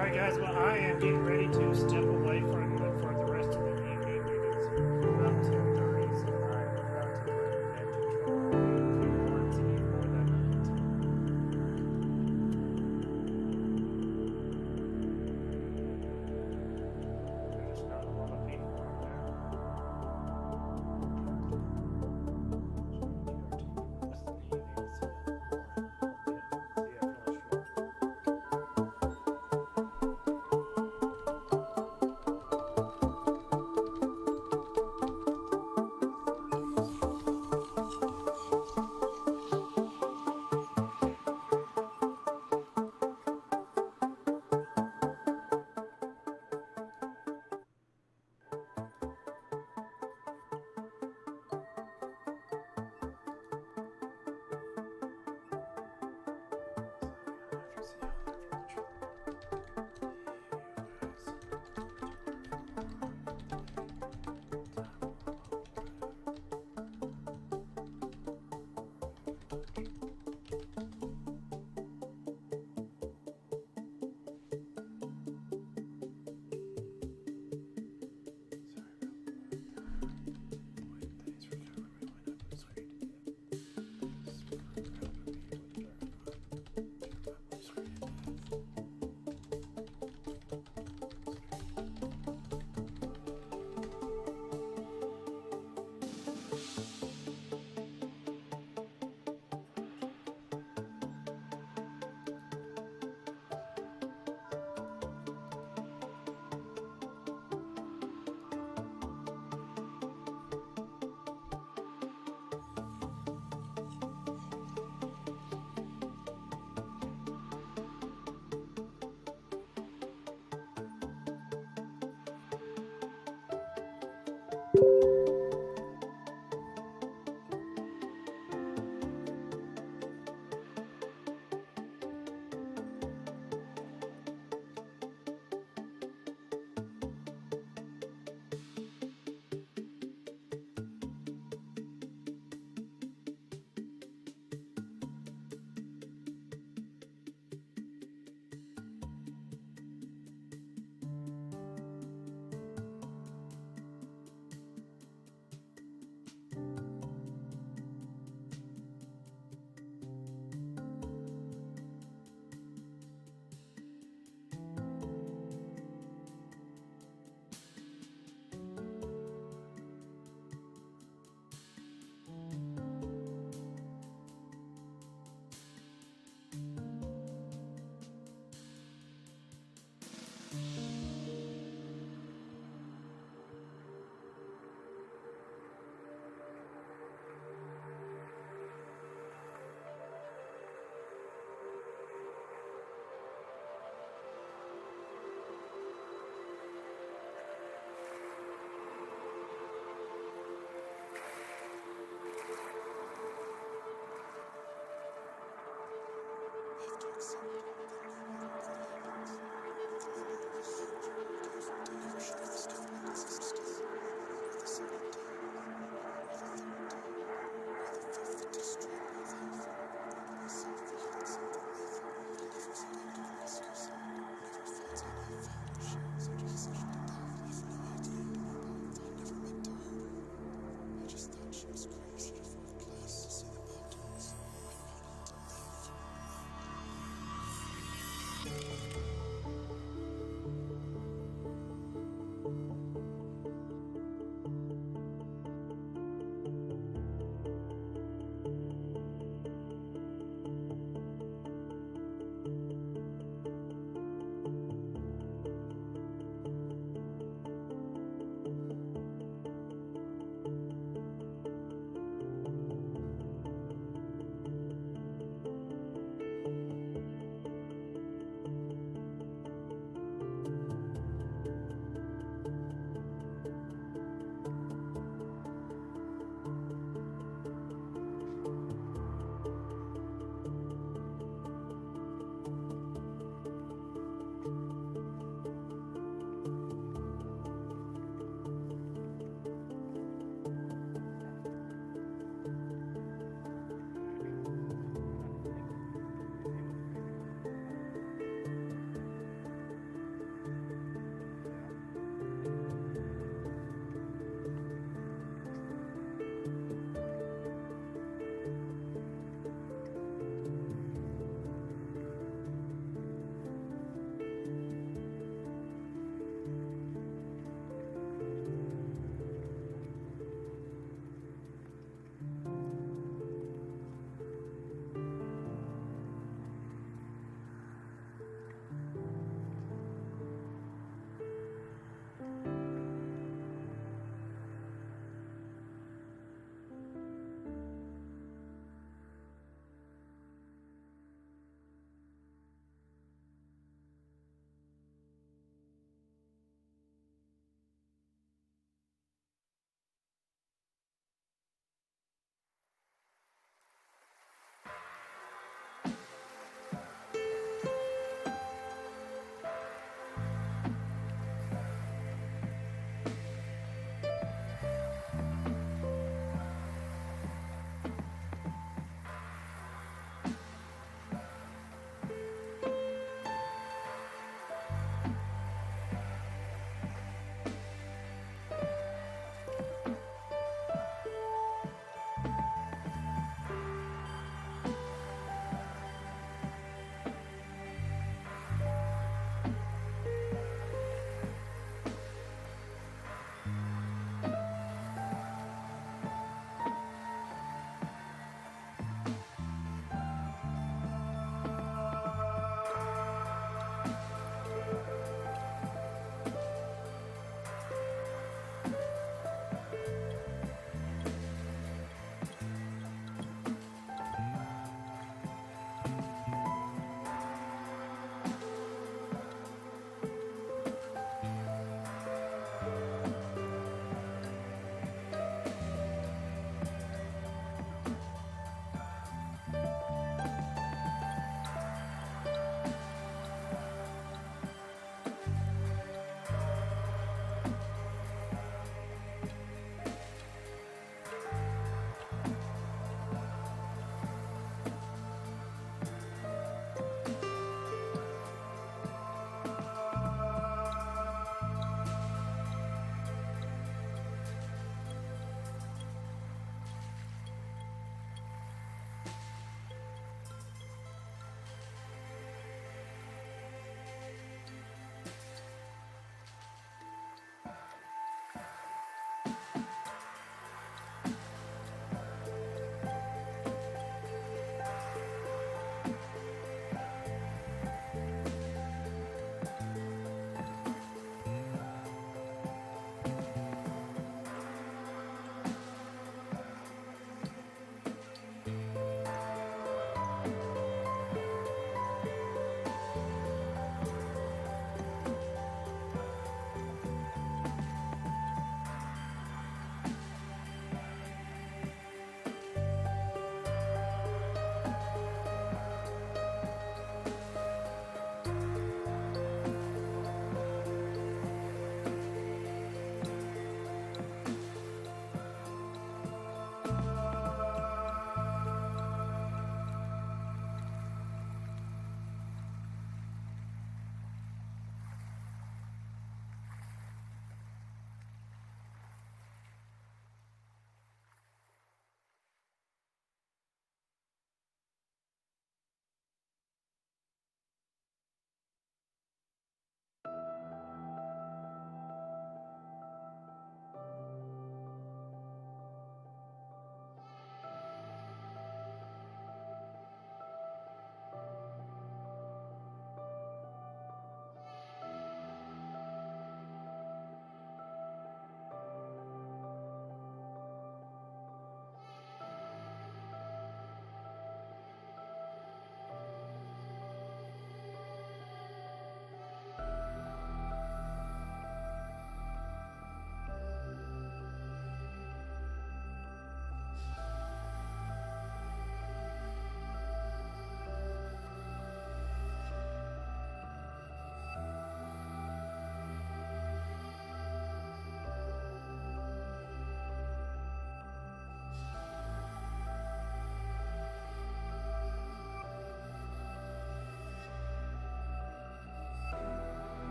Alright guys, well I am getting ready to step away for the rest of the evening. It is about 10:30, so I am about to put an end to Troll's Eve for the night. There's not a lot of people out there.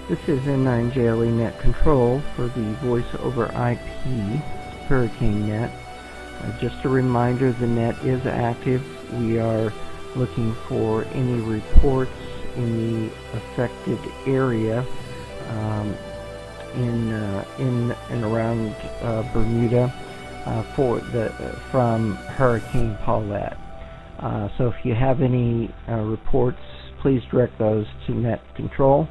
This is N9JLE Net Control for the Voice over IP Hurricane Net. Just a reminder, the net is active. We are looking for any reports in the affected area in and around Bermuda from Hurricane Paulette. So if you have any reports, please direct those to Net Control.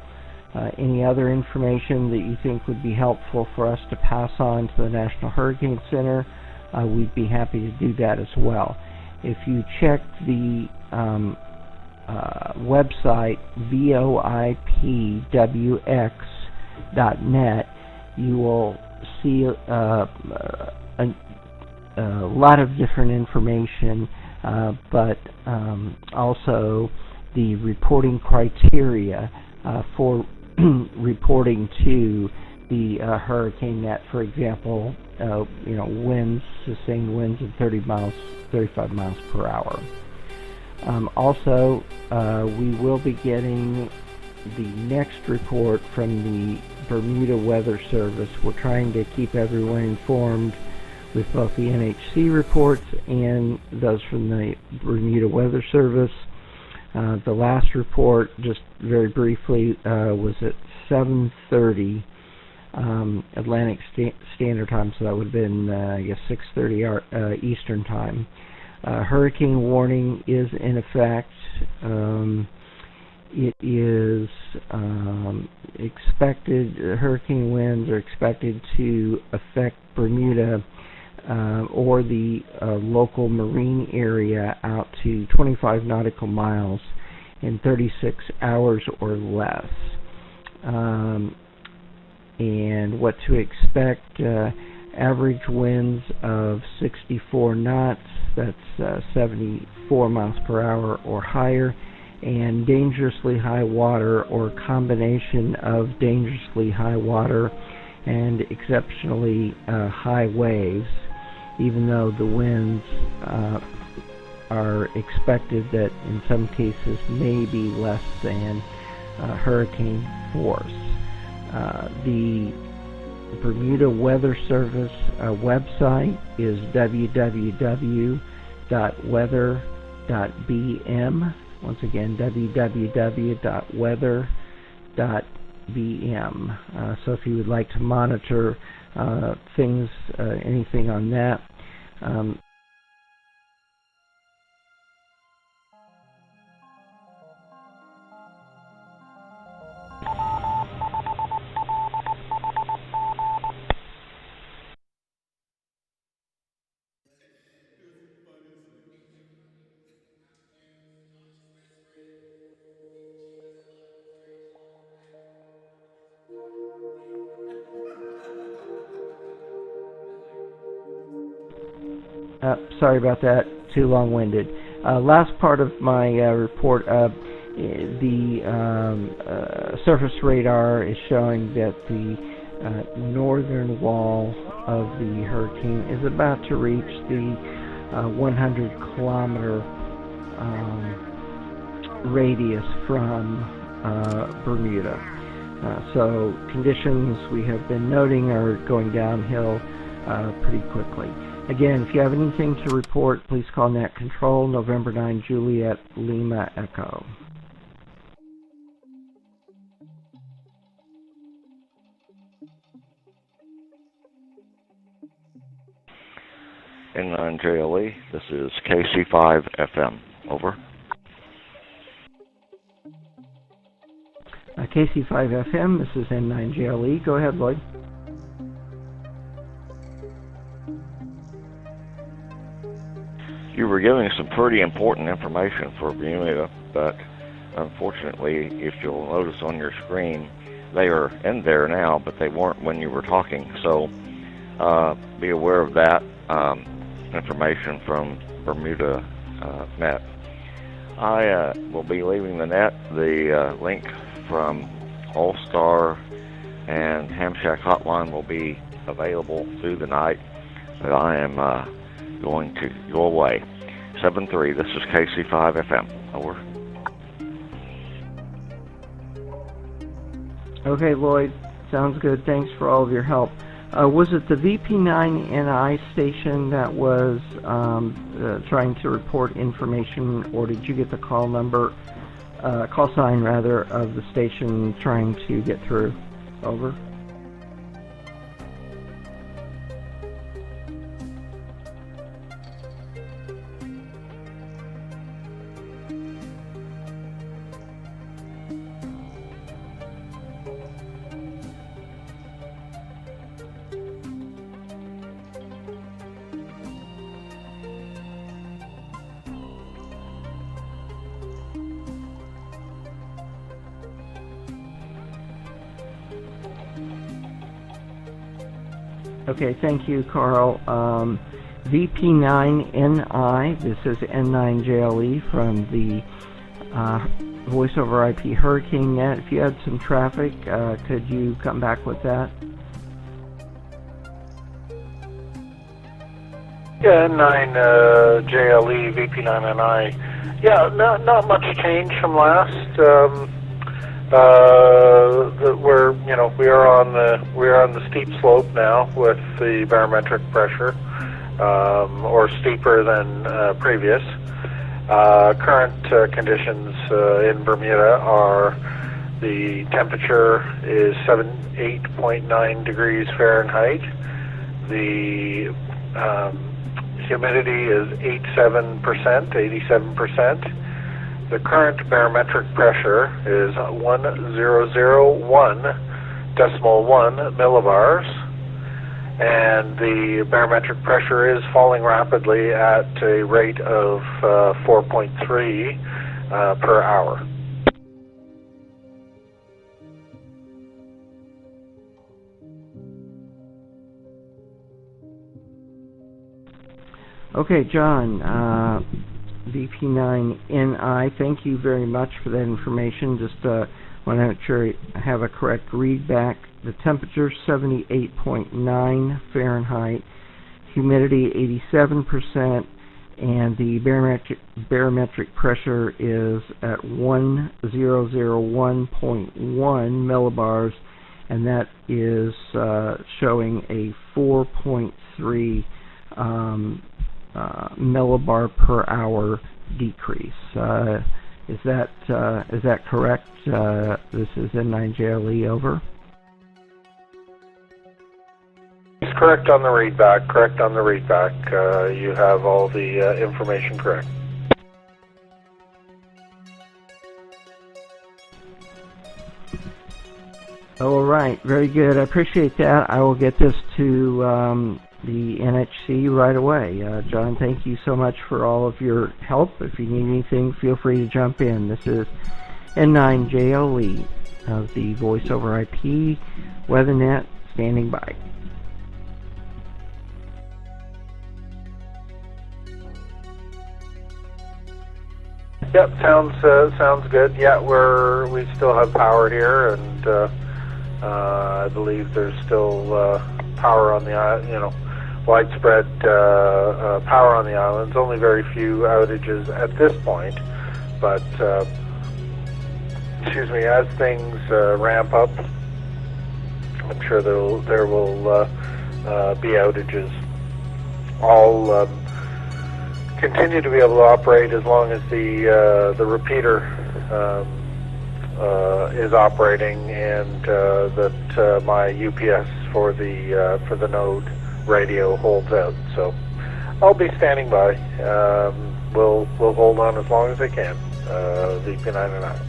Any other information that you think would be helpful for us to pass on to the National Hurricane Center, we'd be happy to do that as well. If you check the website voipwx.net, you will see a lot of different information, but also the reporting criteria for reporting to the hurricane net. For example, winds, sustained winds of 35 miles per hour. Also, we will be getting the next report from the Bermuda Weather Service. We're trying to keep everyone informed with both the NHC reports and those from the Bermuda Weather Service. The last report, just very briefly, was at 7:30 Atlantic Standard Time, so that would have been, 6:30 Eastern Time. Hurricane warning is in effect. It is expected, hurricane winds are expected to affect Bermuda or the local marine area out to 25 nautical miles in 36 hours or less. And what to expect, average winds of 64 knots, that's 74 miles per hour or higher, and dangerously high water or combination of dangerously high water and exceptionally high waves, even though the winds are expected that in some cases may be less than hurricane force. The Bermuda Weather Service website is www.weather.bm. Once again, www.weather.bm. So if you would like to monitor things, anything on that, sorry about that, too long-winded. Last part of my report, the surface radar is showing that the northern wall of the hurricane is about to reach the 100-kilometer radius from Bermuda. So conditions we have been noting are going downhill pretty quickly. Again, if you have anything to report, please call Net Control, November 9, Juliet, Lima, Echo. N9JLE, this is KC5FM, over. KC5FM, this is N9JLE, go ahead, Lloyd. You were giving some pretty important information for Bermuda, but unfortunately, if you'll notice on your screen, they are in there now, but they weren't when you were talking. So be aware of that information from Bermuda Net. I will be leaving the net. The link from All-Star and Ham Shack Hotline will be available through the night, but I am going to go away. 7-3, this is KC5FM, over. Okay, Lloyd, sounds good. Thanks for all of your help. Was it the VP9NI station that was trying to report information, or did you get the call number, call sign rather, of the station trying to get through? Over. Okay, thank you, Carl. VP9NI, this is N9JLE from the Voice over IP Hurricane Net. If you had some traffic, could you come back with that? Yeah, N9JLE, VP9NI. Yeah, not much change from last. We are on the steep slope now with the barometric pressure, or steeper than previous. Current conditions in Bermuda are the temperature is 8.9 degrees Fahrenheit. The humidity is 87%. The current barometric pressure is 1001.1 millibars, and the barometric pressure is falling rapidly at a rate of 4.3 per hour. Okay, John, VP9NI, thank you very much for that information. Just want to make sure I have a correct read back. The temperature 78.9 Fahrenheit, humidity 87%, and the barometric pressure is at 1001.1 millibars, and that is showing a 4.3 millibar per hour decrease. Is that correct? This is N9JLE, over. It's correct on the readback. You have all the information correct. All right, very good. I appreciate that. I will get this to the NHC right away. John, thank you so much for all of your help. If you need anything, feel free to jump in. This is N9JLE of the Voice over IP WeatherNet, standing by. Yep, sounds good. Yeah, we still have power here, and I believe there's still power on the widespread power on the islands. Only very few outages at this point, but as things ramp up, I'm sure there will be outages. I'll continue to be able to operate as long as the repeater is operating, and that my UPS for the node radio holds out. So I'll be standing by. We'll hold on as long as I can. VP9NI.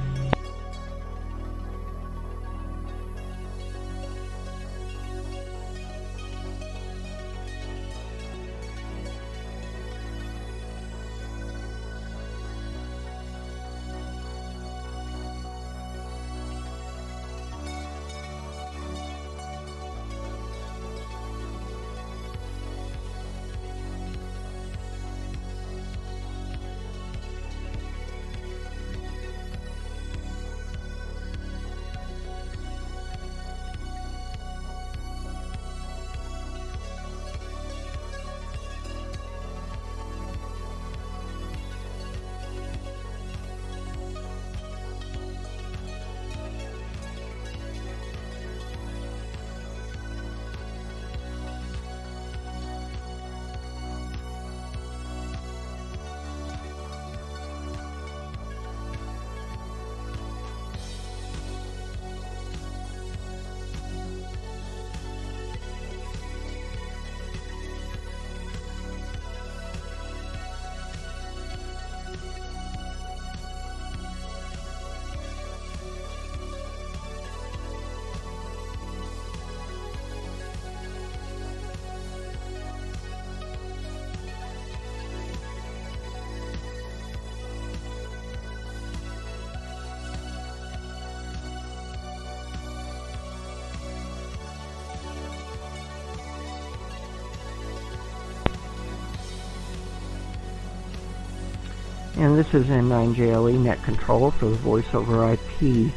and this is N9JLE Net Control for the Voice over IP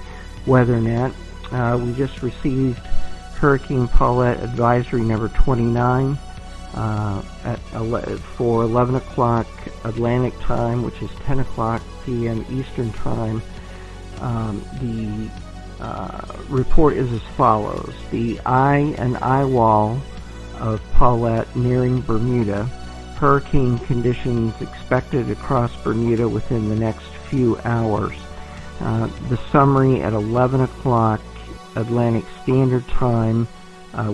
WeatherNet. We just received Hurricane Paulette Advisory number 29 for 11 o'clock Atlantic time, which is 10 o'clock p.m. Eastern time. The report is as follows. The eye and eye wall of Paulette nearing Bermuda. Hurricane conditions expected across Bermuda within the next few hours. The summary at 11 o'clock Atlantic Standard Time,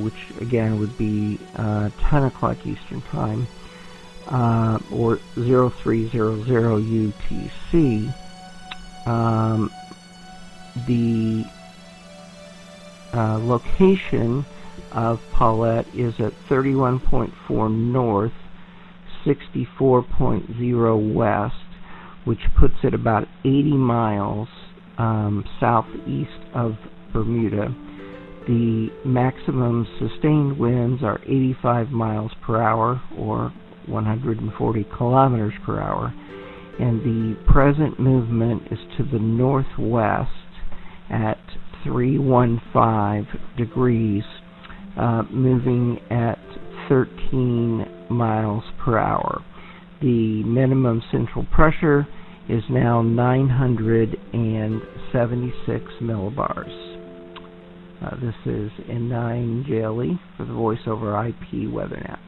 which again would be 10 o'clock Eastern Time, or 0300 UTC. The location of Paulette is at 31.4 north, 64.0 west, which puts it about 80 miles southeast of Bermuda. The maximum sustained winds are 85 miles per hour, or 140 kilometers per hour, and the present movement is to the northwest at 315 degrees, moving at 13 miles per hour. The minimum central pressure is now 976 millibars. This is N9JLE for the Voice over IP WeatherNet.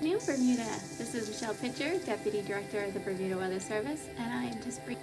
New Bermuda. This is Michelle Pitcher, Deputy Director of the Bermuda Weather Service, and I am just bringing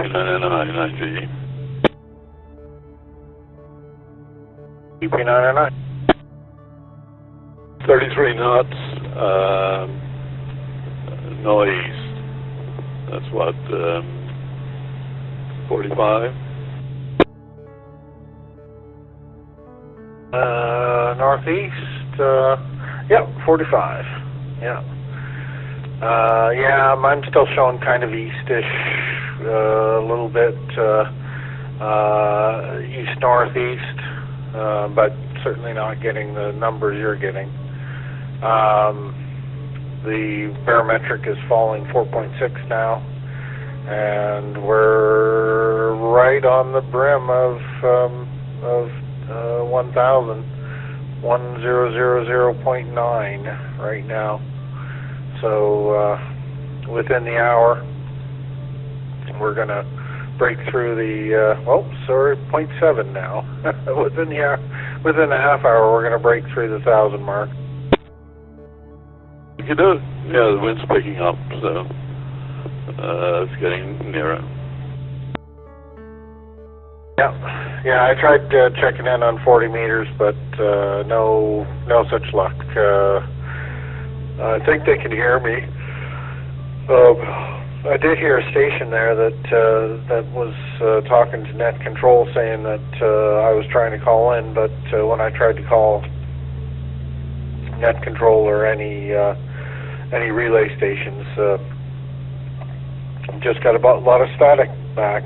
UP999 UP999. 33 knots, no east. That's what, 45? Northeast, yep, 45. Yeah. Yeah, I'm still showing kind of eastish, a little bit east-northeast, but certainly not getting the numbers you're getting. The barometric is falling 4.6 now, and we're right on the brim of 1,000, 1000.9 right now. So within the hour, we're going to break through the, 0.7 now. Within a half hour, we're going to break through the 1,000 mark. You do? Yeah, the wind's picking up, so it's getting nearer. Yeah, I tried checking in on 40 meters, but no such luck. I think they can hear me. I did hear a station there that was talking to net control, saying that I was trying to call in, but when I tried to call net control or any relay stations, just got a lot of static back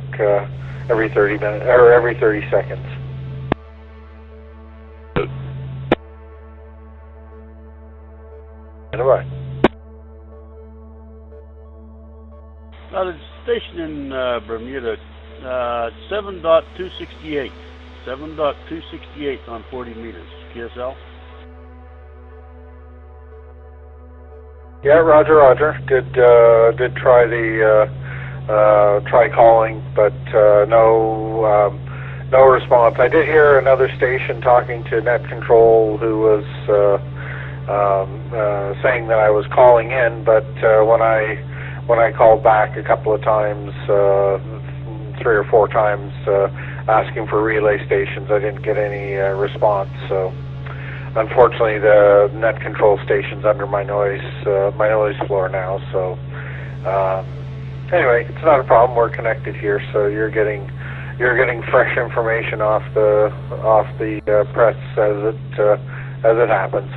every 30 minutes or every 30 seconds. Anyway. Now, the station in Bermuda, 7.268. 7.268 on 40 meters. QSL? Yeah, Roger. Did try try calling, but no response. I did hear another station talking to net control who was saying that I was calling in, but when I called back a couple of times, 3 or 4 times, asking for relay stations, I didn't get any response. So unfortunately, the net control station's under my noise floor now. So anyway, it's not a problem. We're connected here, so you're getting fresh information off the press as it happens.